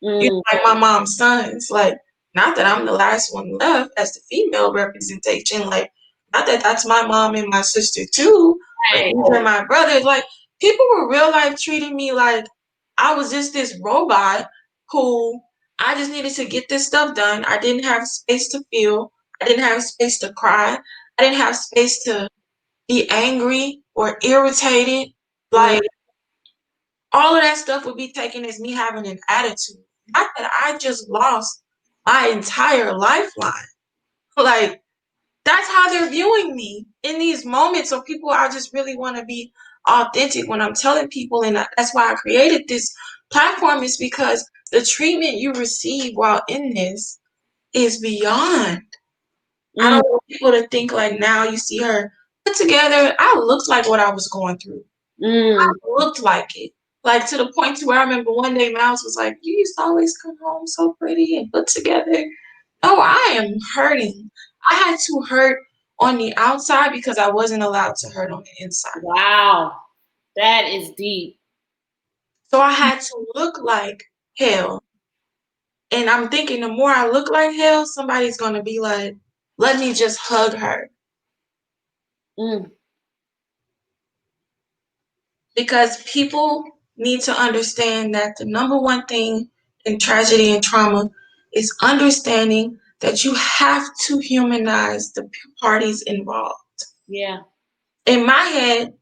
Mm. Like my mom's sons. Like, not that I'm the last one left as the female representation. Like, not that that's my mom and my sister too, but Right. these are my brothers. Like, people were real life treating me like I was just this robot who I just needed to get this stuff done. I didn't have space to feel. I didn't have space to cry. I didn't have space to be angry or irritated. Mm. Like, all of that stuff would be taken as me having an attitude. Not that I just lost my entire lifeline. Like, that's how they're viewing me in these moments. So people, I just really want to be authentic when I'm telling people, and that's why I created this platform, is because the treatment you receive while in this is beyond. I Mm. don't want people to think like, now you see her put together. I looked like what I was going through. Mm. Looked like it. Like, to the point to where I remember one day Miles was like, you used to always come home so pretty and put together. Oh, I am hurting. I had to hurt on the outside because I wasn't allowed to hurt on the inside. Wow. That is deep. So I had to look like hell. And I'm thinking the more I look like hell, somebody's going to be like, let me just hug her. Mm. Because people need to understand that the number one thing in tragedy and trauma is understanding that you have to humanize the parties involved. Yeah. In my head,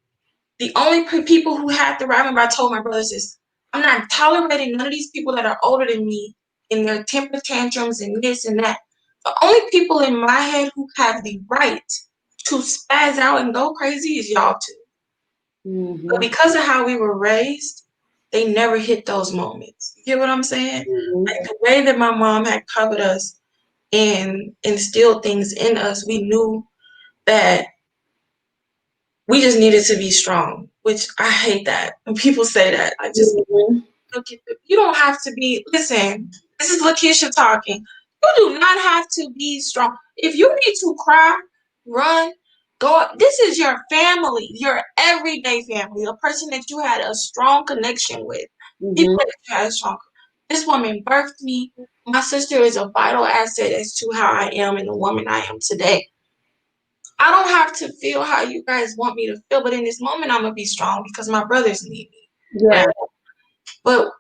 the only people who have the right, I remember I told my brothers this, I'm not tolerating none of these people that are older than me in their temper tantrums and this and that. The only people in my head who have the right to spaz out and go crazy is y'all two. But Mhm. because of how we were raised, they never hit those moments. You get what I'm saying? Mhm. Like, the way that my mom had covered us and instilled things in us, we knew that we just needed to be strong, which I hate that when people say that. I just, Mhm. You don't have to be, listen, this is Lakeisha talking. You do not have to be strong. If you need to cry, run, go. This is your family, your everyday family, a person that you had a strong connection with. People Mm-hmm. that you had a strong. This woman birthed me. My sister is a vital asset as to how I am and the woman I am today. I don't have to feel how you guys want me to feel, but in this moment, I'm gonna be strong because my brothers need me, Yeah. right? But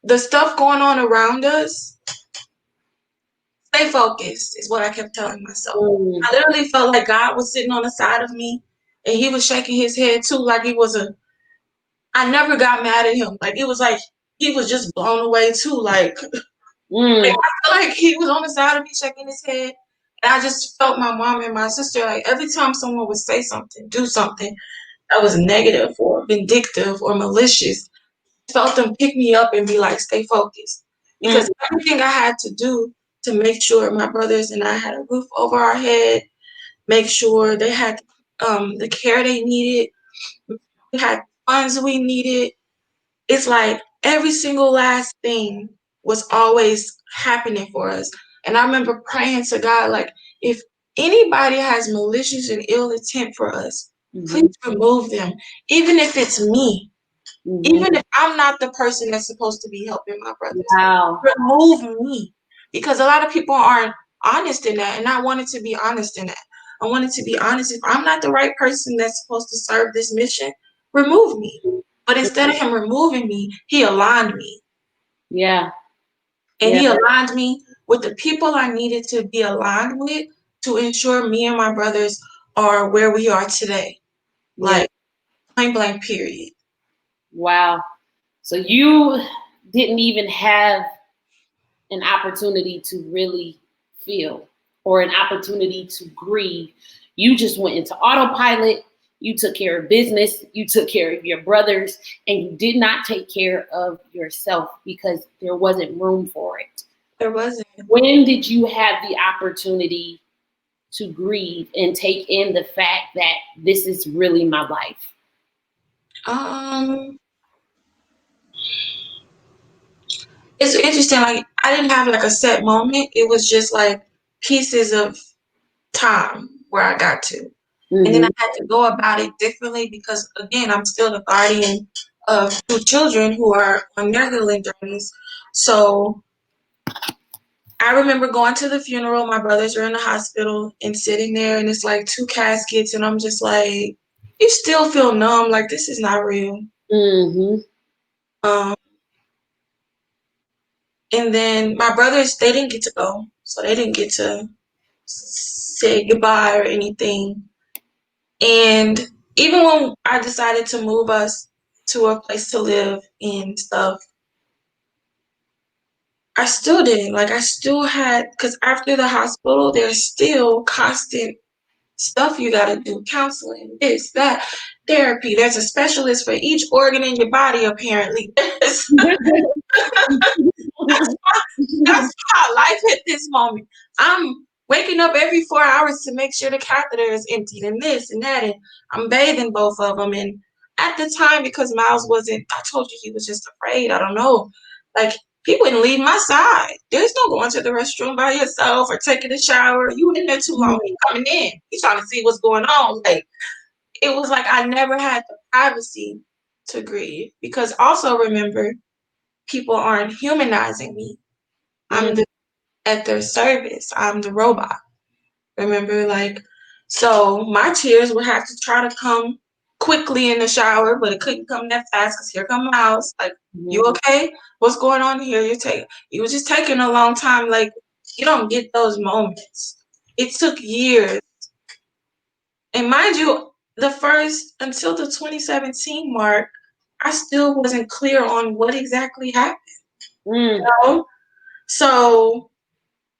the stuff going on around us, stay focused is what I kept telling myself. Mm. I literally felt like God was sitting on the side of me and he was shaking his head too, like he was a, I never got mad at him. Like it was like he was just blown away too. Like Mm. I feel like he was on the side of me shaking his head. And I just felt my mom and my sister, like every time someone would say something, do something that was negative or vindictive or malicious, felt them pick me up and be like, stay focused. Mm. Because everything I had to do to make sure my brothers and I had a roof over our head, make sure they had the care they needed, we had funds we needed. It's like every single last thing was always happening for us. And I remember praying to God, like, if anybody has malicious and ill intent for us, please Mm-hmm. remove them. Even if it's me, Mm-hmm. even if I'm not the person that's supposed to be helping my brothers, Wow. remove me. Because a lot of people aren't honest in that. And I wanted to be honest in that. I wanted to be honest. If I'm not the right person that's supposed to serve this mission, remove me. But instead of him removing me, he aligned me. Yeah. And Yeah. he aligned me with the people I needed to be aligned with to ensure me and my brothers are where we are today. Yeah. Like, point blank, period. Wow. So you didn't even have an opportunity to really feel or an opportunity to grieve. You just went into autopilot. You took care of business. You took care of your brothers, and you did not take care of yourself because there wasn't room for it. There wasn't. When did you have the opportunity to grieve and take in the fact that this is really my life? Um, it's interesting. Like, I didn't have like a set moment. It was just like pieces of time where I got to. And then I Mm-hmm. had to go about it differently because, again, I'm still the guardian of two children who are on their healing journeys. So I remember going to the funeral. My brothers were in the hospital and sitting there, and it's like two caskets, and I'm just like, you still feel numb, like this is not real. Mm-hmm. Um, and then my brothers, they didn't get to go, so they didn't get to say goodbye or anything. And even when I decided to move us to a place to live and stuff, I still didn't. Like, I still had, because after the hospital, there's still constant stuff you got to do, counseling, this, that, therapy. There's a specialist for each organ in your body, apparently. That's how life hit this moment. I'm waking up every 4 hours to make sure the catheter is emptied and this and that, and I'm bathing both of them. And at the time, because Miles wasn't, I told you he was just afraid. I don't know. Like, he wouldn't leave my side. There's no going to the restroom by yourself or taking a shower. You in there too long. He coming in. He's trying to see what's going on. Like, it was like I never had the privacy to grieve. Because also remember, people aren't humanizing me. I'm Mm-hmm. the at their service. I'm the robot. Remember, like, so my tears would have to try to come quickly in the shower, but it couldn't come that fast because here come Miles. Like, you okay? What's going on here? You were just taking a long time. Like, you don't get those moments. It took years. And mind you, the first until the 2017 mark, I still wasn't clear on what exactly happened. You Mm-hmm. know? So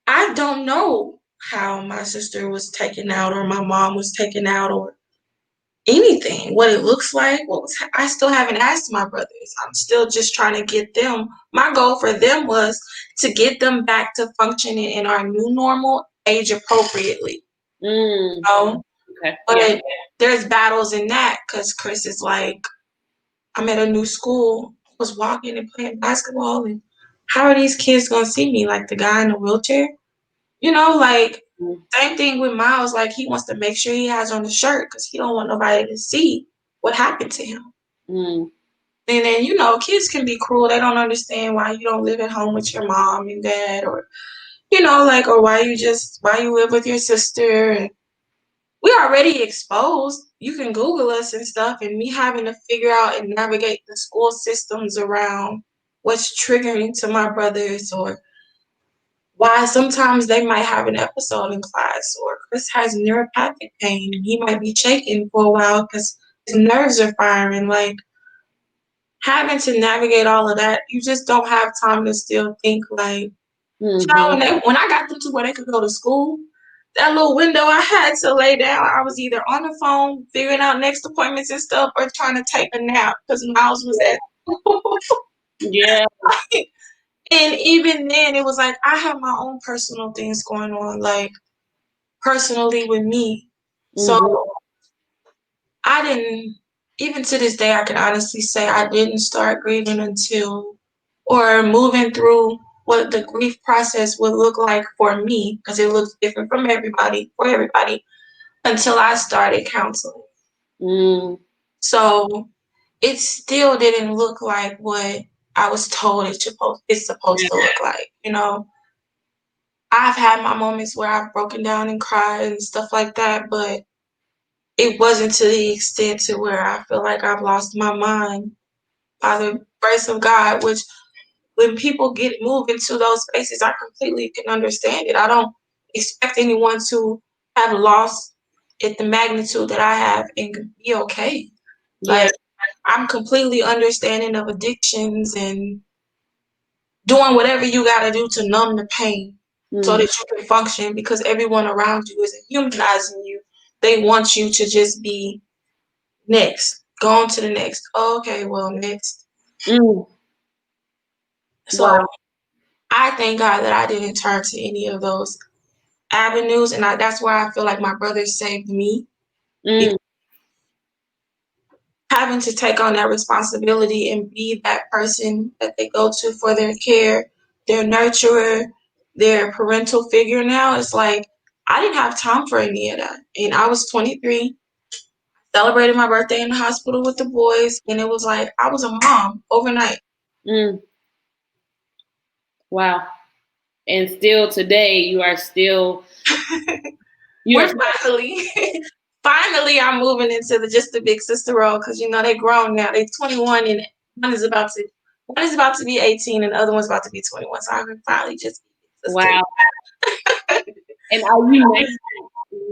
I don't know how my sister was taken out or my mom was taken out or anything, what it looks like. I still haven't asked my brothers. I'm still just trying to get them. My goal for them was to get them back to functioning in our new normal age appropriately. Mm. You know? Okay. Yeah. But there's battles in that because Chris is like, I'm at a new school. was walking and playing basketball, and how are these kids gonna see me? Like the guy in the wheelchair? You know, like Mm, same thing with Miles. Like he wants to make sure he has on the shirt because he don't want nobody to see what happened to him. mm, And then, kids can be cruel. They don't understand why you don't live at home with your mom and dad, or, like, or why you live with your sister. And we already exposed. You can Google us and stuff, and me having to figure out and navigate the school systems around what's triggering to my brothers, or why sometimes they might have an episode in class, or Chris has neuropathic pain and he might be shaking for a while because his nerves are firing. Like, having to navigate all of that, you just don't have time to still think. Like, mhm. when I got them to where they could go to school, that little window I had to lay down, I was either on the phone figuring out next appointments and stuff, or trying to take a nap because Miles was at school. Yeah. And even then, it was like I had my own personal things going on, like personally with me. So Mhm. I didn't, even to this day, I can honestly say I didn't start grieving until, or moving through what the grief process would look like for me, because it looks different for everybody, until I started counseling. Mm, So it still didn't look like what I was told it's supposed to look like. I've had my moments where I've broken down and cried and stuff like that, but it wasn't to the extent to where I feel like I've lost my mind by the grace of God, which when people get moved into those spaces, I completely can understand it. I don't expect anyone to have lost at the magnitude that I have and be okay. yeah. Like, I'm completely understanding of addictions and doing whatever you got to do to numb the pain so Mm, that you can function, because everyone around you isn't humanizing you. They want you to just be next, go on to the next. Oh, okay, well, next. mm. So Wow. I thank God that I didn't turn to any of those avenues, and that's why I feel like my brother saved me, because Mm, having to take on that responsibility and be that person that they go to for their care, their nurturer, their parental figure now, it's like I didn't have time for any of that. And I was 23, celebrated my birthday in the hospital with the boys, and it was like I was a mom overnight. mm. Wow. And still today, you are We're finally, finally, I'm moving into the big sister role, because they grown now. They're 21, and one is about to be 18, and the other one's about to be 21. So I can finally just be big sister. wow. And are you now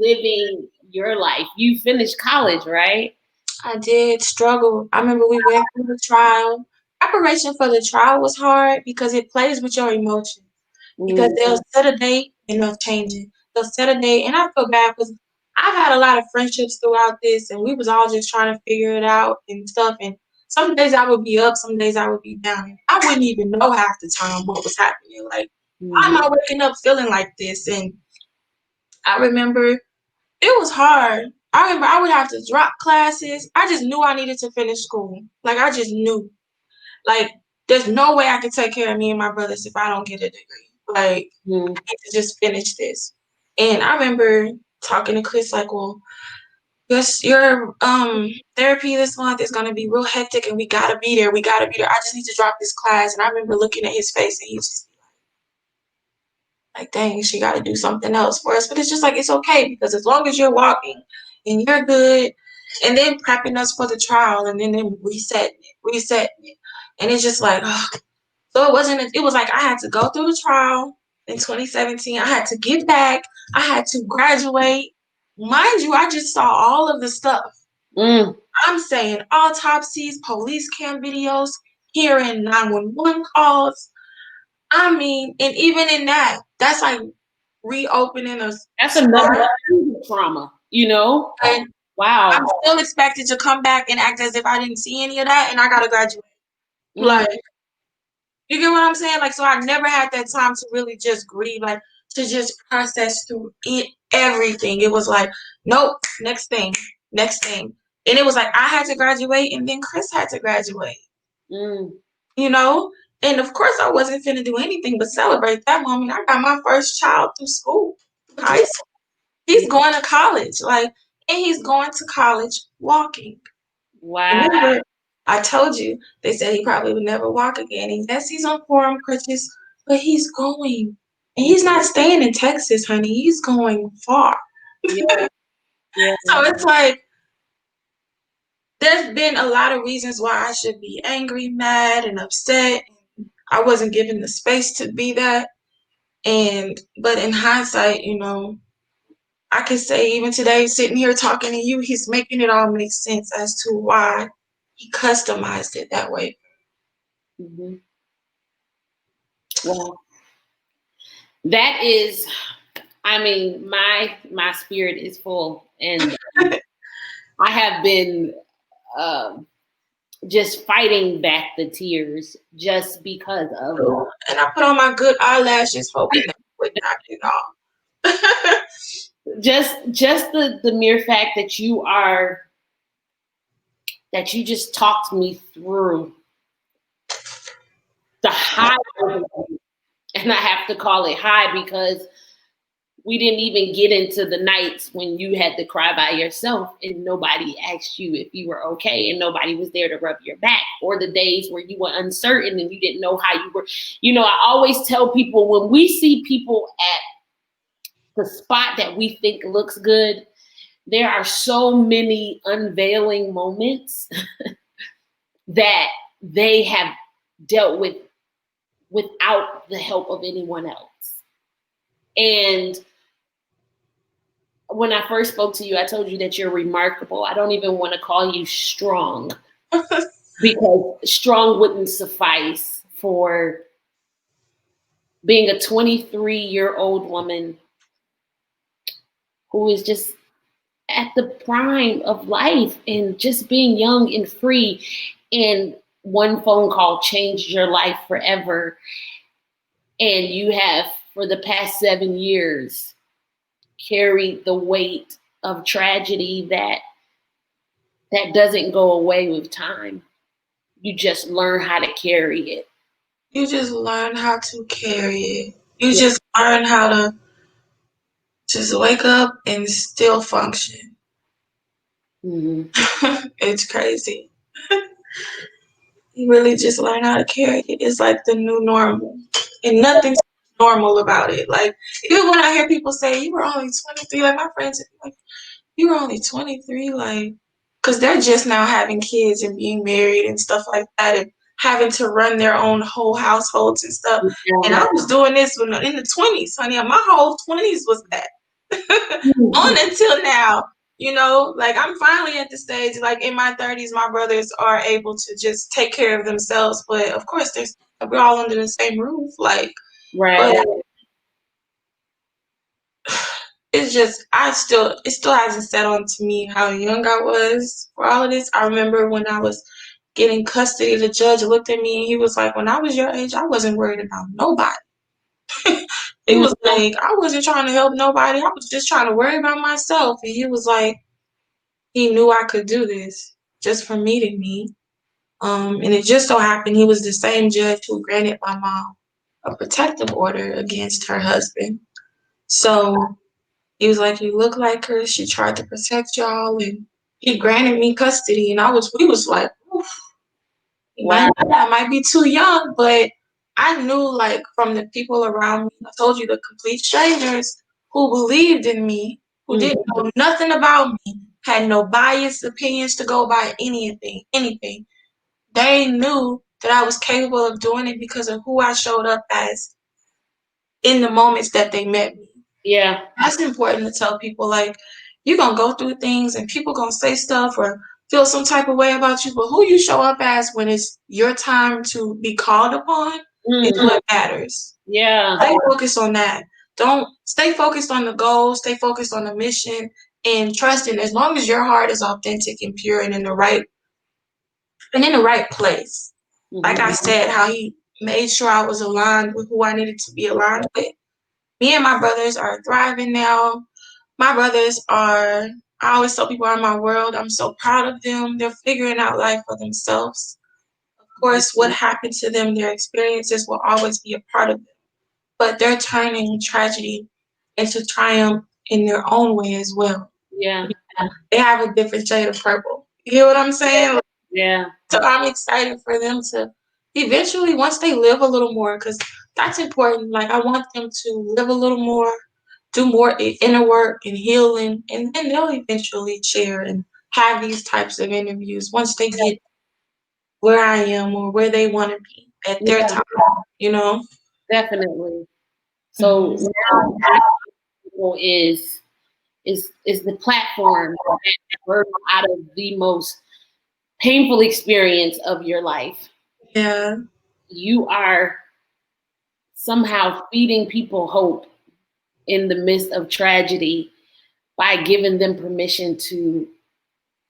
living your life? You finished college, right? I did struggle. I remember we went through the trial. Preparation for the trial was hard because it plays with your emotions. Because Mm, they'll set a date and they'll change it. They'll set a date, and I feel bad because I've had a lot of friendships throughout this, and we was all just trying to figure it out and stuff. And some days I would be up, some days I would be down. I wouldn't even know half the time what was happening. Like, why am mhm, I waking up feeling like this? And I remember it was hard. I remember I would have to drop classes. I just knew I needed to finish school. Like, I just knew. Like, there's no way I can take care of me and my brothers if I don't get a degree. Like, mm, need to just finish this. And I remember talking to Chris like, well, your therapy this month is gonna be real hectic, and we gotta be there. We gotta be there. I just need to drop this class. And I remember looking at his face, and he just like, dang, she gotta do something else for us. But it's just like, it's okay, because as long as you're walking and you're good, and then prepping us for the trial, and then resetting it. And it's just like, oh. So it was like I had to go through the trial in 2017. I had to get back. I had to graduate. Mind you, I just saw all of the stuff. mm. I'm saying autopsies, police cam videos, hearing 911 calls. I mean, and even in that, that's like reopening a That's another scar. trauma, you know? And Wow. I'm still expected to come back and act as if I didn't see any of that, and I gotta graduate. Mm, Like, you get what I'm saying? Like, so I never had that time to really just grieve, like, to just process through everything. It was like, nope, next thing, next thing. And it was like I had to graduate, and then Chris had to graduate. mm. you know? And of course, I wasn't finna do anything but celebrate that moment. I got my first child through school, high school. Yeah. He's going to college, like, and he's going to college walking. Wow. Remember, I told you, they said he probably would never walk again. And yes, he's on forum crutches, but he's going. And he's not staying in Texas, honey. He's going far. Yeah. Yeah. So it's like, there's been a lot of reasons why I should be angry, mad, and upset. I wasn't given the space to be that. But in hindsight, I could say even today, sitting here talking to you, he's making it all make sense as to why he customized it that way. Mm-hmm. Well, that is, I mean, my spirit is full, and I have been um, just fighting back the tears just because of And I put on my good eyelashes, hoping that would knock it off. just the mere fact that you just talked me through the high, and I have to call it high because we didn't even get into the nights when you had to cry by yourself and nobody asked you if you were okay and nobody was there to rub your back, or the days where you were uncertain and you didn't know how you were. I always tell people, when we see people at the spot that we think looks good, there are so many unveiling moments that they have dealt with without the help of anyone else. And when I first spoke to you, I told you that you're remarkable. I don't even want to call you strong because strong wouldn't suffice for being a 23-year-old woman who is just at the prime of life and just being young and free. And one phone call changed your life forever. And you have, for the past 7 years, carried the weight of tragedy that doesn't go away with time. You just learn how to carry it. You just learn how to carry it. You Yeah. just learn how to just wake up and still function. Mm-hmm. It's crazy. You really just learn how to carry it. It's like the new normal. And nothing's normal about it. Like, even when I hear people say, you were only 23, like my friends, like, you were only 23, like, because they're just now having kids and being married and stuff like that and having to run their own whole households and stuff. And I was doing this when in the 20s, honey. My whole 20s was that. On until now, like I'm finally at the stage, like in my 30s, my brothers are able to just take care of themselves. But of course, we're all under the same roof, like, Right. but it's just it still hasn't set on to me how young I was for all of this. I remember when I was getting custody, the judge looked at me and he was like, when I was your age, I wasn't worried about nobody. He was like, I wasn't trying to help nobody. I was just trying to worry about myself. And he was like, he knew I could do this just for meeting me. And it just so happened he was the same judge who granted my mom a protective order against her husband. So he was like, you look like her. She tried to protect y'all, and he granted me custody. And we was like, oof, Wow. I might be too young, but I knew, like, from the people around me, I told you, the complete strangers who believed in me, who Mm. didn't know nothing about me, had no biased opinions to go by anything. They knew that I was capable of doing it because of who I showed up as in the moments that they met me. Yeah. That's important to tell people, like, you're going to go through things and people going to say stuff or feel some type of way about you, but who you show up as when it's your time to be called upon is what matters. Yeah. Stay focused on that. Don't stay focused on the goal, stay focused on the mission, and trusting as long as your heart is authentic and pure and in the right place. Like I said, how he made sure I was aligned with who I needed to be aligned with. Me and my brothers are thriving now. My brothers are, I always tell people, are my world. I'm so proud of them. They're figuring out life for themselves. Of course, what happened to them, their experiences will always be a part of them. But they're turning tragedy into triumph in their own way as well. Yeah. They have a different shade of purple. You hear what I'm saying? Yeah. So I'm excited for them to eventually, once they live a little more, because that's important. Like, I want them to live a little more, do more inner work and healing, and then they'll eventually share and have these types of interviews once they get where I am or where they want to be at their Yeah. time, you know? Definitely. So Hmm. now people is the platform that birth out of the most painful experience of your life. Yeah, You are somehow feeding people hope in the midst of tragedy by giving them permission to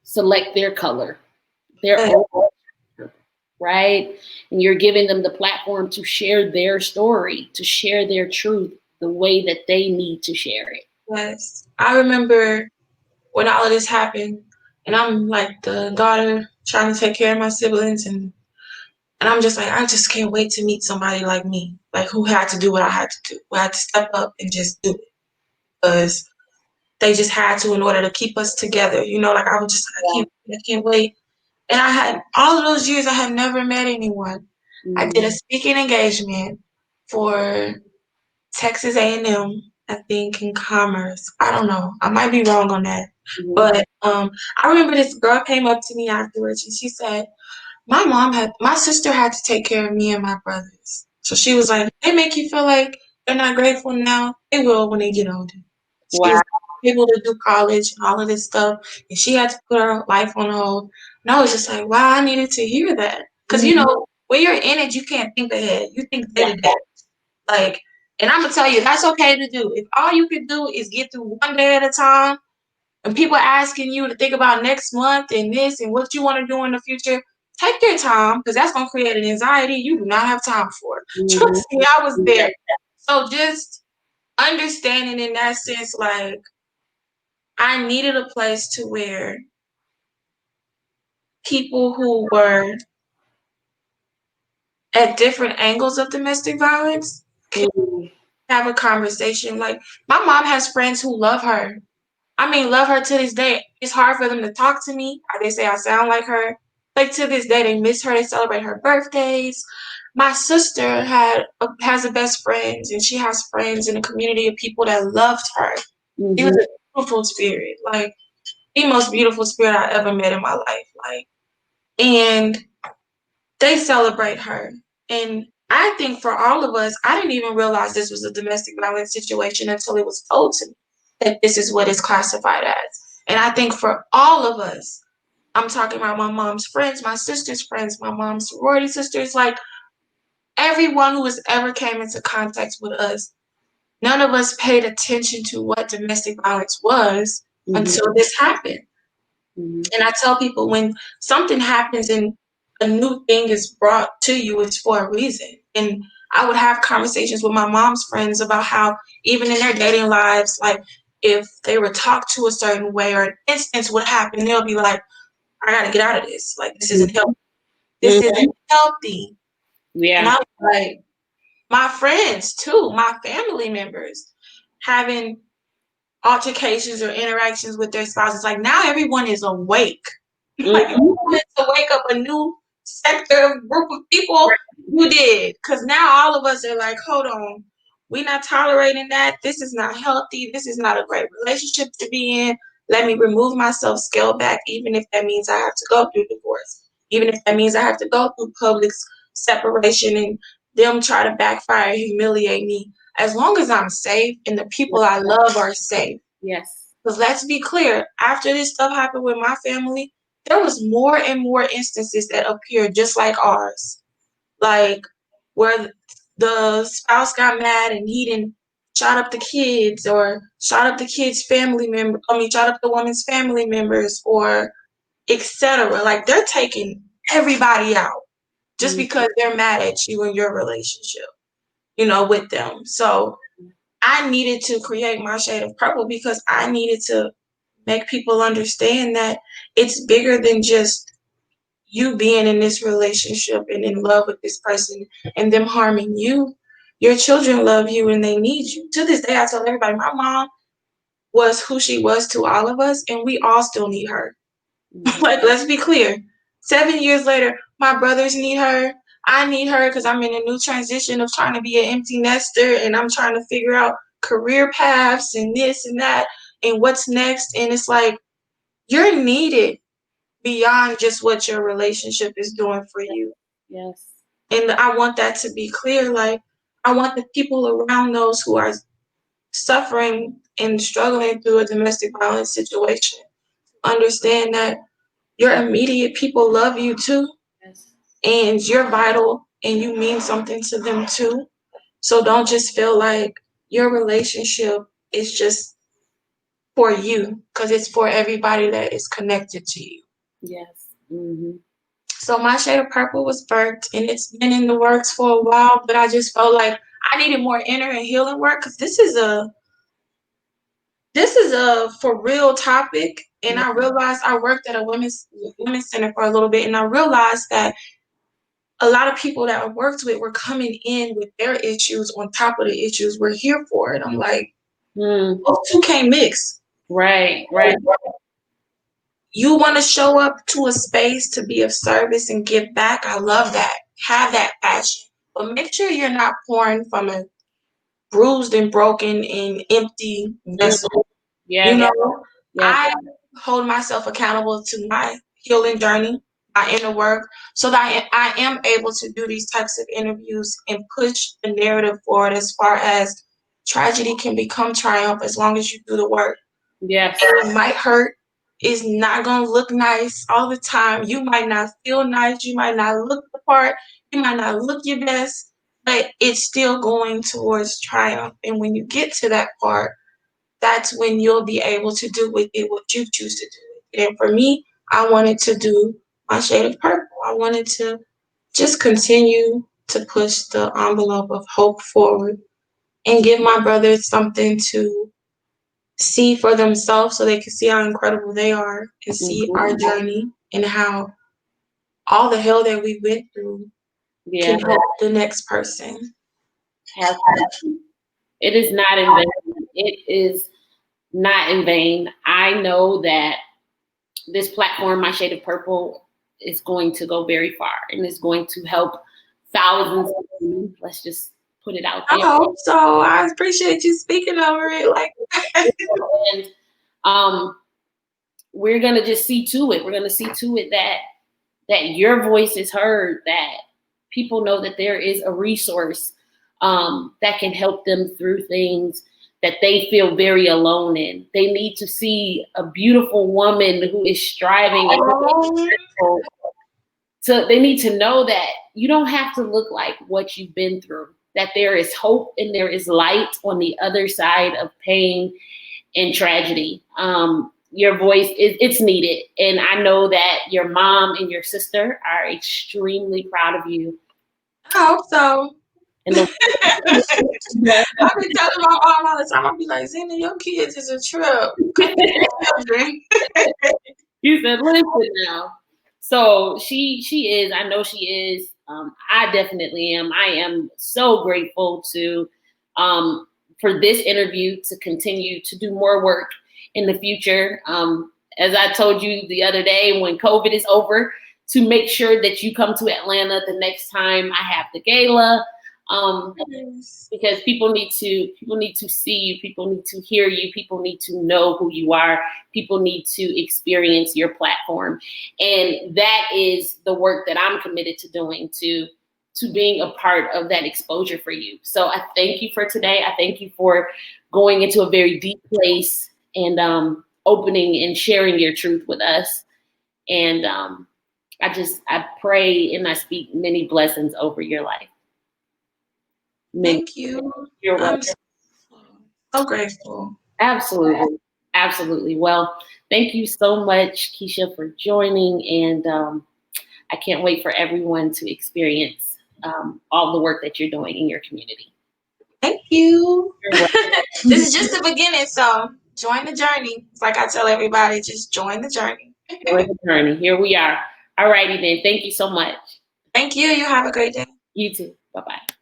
select their color, their yeah, own, right? And you're giving them the platform to share their story, to share their truth the way that they need to share it. yes. I remember when all of this happened, and I'm like the daughter trying to take care of my siblings, and I'm just like, I just can't wait to meet somebody like me, like who had to do what I had to do, who had to step up and just do it, because they just had to in order to keep us together. You know, like I was just, Yeah. I can't wait. And I had all of those years, I had never met anyone. I did a Mm-hmm. speaking engagement for Texas A&M, I think, in commerce. I don't know. I might be wrong on that. Mm-hmm. But I remember this girl came up to me afterwards and she said, my sister had to take care of me and my brothers. So she was like, they make you feel like they're not grateful now. They will when they get older. She Wow. was able to do college and all of this stuff, and she had to put her life on hold. And I was just like, wow, I needed to hear that. Because, you Mm-hmm. know, when you're in it, you can't think ahead. You think day Yeah. to day. Like, and I'm going to tell you, that's okay to do. If all you can do is get through one day at a time, and people are asking you to think about next month and this and what you want to do in the future, take your time because that's going to create an anxiety you do not have time for. Mm-hmm. Trust me, I was there. So just understanding in that sense, like, I needed a place to where people who were at different angles of domestic violence can Mm-hmm. have a conversation. Like, my mom has friends who love her. I mean, love her to this day. It's hard for them to talk to me. They say I sound like her. Like, to this day, they miss her. They celebrate her birthdays. My sister has a best friend, and she has friends in a community of people that loved her. She was Mm-hmm. a beautiful spirit, like the most beautiful spirit I ever met in my life. Like, and they celebrate her. And I think for all of us, I didn't even realize this was a domestic violence situation until it was told to me that this is what it's classified as. And I think for all of us, I'm talking about my mom's friends, my sister's friends, my mom's sorority sisters, like everyone who has ever came into contact with us, none of us paid attention to what domestic violence was Mm-hmm. until this happened. Mm-hmm. And I tell people when something happens and a new thing is brought to you, it's for a reason. And I would have conversations with my mom's friends about how even in their dating lives, like if they were talked to a certain way or an instance would happen, they'll be like, I gotta get out of this. Like this isn't healthy. This Mm-hmm. isn't healthy. And Yeah. I was like, my friends too, my family members having altercations or interactions with their spouses. Like now everyone is awake. Like if you Mm-hmm. wanted to wake up a new sector of group of people, you did. Because now all of us are like, hold on, we're not tolerating that. This is not healthy. This is not a great relationship to be in. Let me remove myself, scale back, even if that means I have to go through divorce, even if that means I have to go through public separation and them try to backfire and humiliate me. As long as I'm safe and the people I love are safe. Yes. Because let's be clear, after this stuff happened with my family, there was more and more instances that appeared just like ours. Like where the spouse got mad and he didn't shot up the kids or shot up the kids' family member. I mean, shot up the woman's family members or etc. Like they're taking everybody out just Mm-hmm. because they're mad at you and your relationship, you know, with them. So I needed to create my shade of purple because I needed to make people understand that it's bigger than just you being in this relationship and in love with this person and them harming you. Your children love you and they need you. To this day, I tell everybody, my mom was who she was to all of us, and we all still need her. Mhm. Like, let's be clear. 7 years later, my brothers need her. I need her because I'm in a new transition of trying to be an empty nester and I'm trying to figure out career paths and this and that and what's next. And it's like, you're needed beyond just what your relationship is doing for you. Yes. And I want that to be clear. Like, I want the people around those who are suffering and struggling through a domestic violence situation understand that your immediate people love you too, Yes. and you're vital and you mean something to them too. So don't just feel like your relationship is just for you, because it's for everybody that is connected to you. Yes. Hmm. So my shade of purple was birthed and it's been in the works for a while, but I just felt like I needed more inner and healing work because this is a for real topic. And Yeah. I realized I worked at a women's center for a little bit, and I realized that a lot of people that I worked with were coming in with their issues on top of the issues we're here for. And I'm like, Mm. those two can't mix. Right. Right. You want to show up to a space to be of service and give back. I love that. Have that passion. But make sure you're not pouring from a bruised and broken and empty Mm. vessel. You Yes. know, Yes. I hold myself accountable to my healing journey, my inner work, so that I am able to do these types of interviews and push the narrative forward as far as tragedy can become triumph as long as you do the work. Yes. It might hurt. It's not going to look nice all the time. You might not feel nice. You might not look the part. You might not look your best, but it's still going towards triumph. And when you get to that part, that's when you'll be able to do with it what you choose to do with it. And for me, I wanted to do my shade of purple. I wanted to just continue to push the envelope of hope forward and give my brothers something to see for themselves so they can see how incredible they are and see Mhm. our journey and how all the hell that we went through Yeah. can help the next person. Have it is not in vain. It is not in vain. I know that this platform, My Shade of Purple, is going to go very far and is going to help thousands of women. Let's just put it out I there. hope so. I appreciate you speaking over it. Like, And um, we're gonna just see to it. We're gonna see to it that your voice is heard, that people know that there is a resource that can help them through things that they feel very alone in. They need to see a beautiful woman who is striving and who is grateful. So they need to know that you don't have to look like what you've been through, that there is hope and there is light on the other side of pain and tragedy. Your voice is it's needed. And I know that your mom and your sister are extremely proud of you. I hope so. And the I've been telling my mom all the time. I'll be like, Zena, your kids is a trip. Cause they're children. you said, listen now. So she is, I know she is. I definitely am. I am so grateful to for this interview to continue to do more work in the future. As I told you the other day, when COVID is over, to make sure that you come to Atlanta the next time I have the gala. Um, Yes. because people need to see you, people need to hear you, people need to know who you are, people need to experience your platform, and that is the work that I'm committed to doing, to being a part of that exposure for you. So I thank you for today. I thank you for going into a very deep place and opening and sharing your truth with us. And I pray and I speak many blessings over your life. Many. Thank you. You're I'm welcome. so grateful. Absolutely. Absolutely. Well, thank you so much, Keisha, for joining. And I can't wait for everyone to experience all the work that you're doing in your community. Thank you. You're welcome. This is just the beginning, so join the journey. It's like I tell everybody, just join the journey. Join the journey. Here we are. All righty then. Thank you so much. Thank you. You have a great day. You too. Bye bye.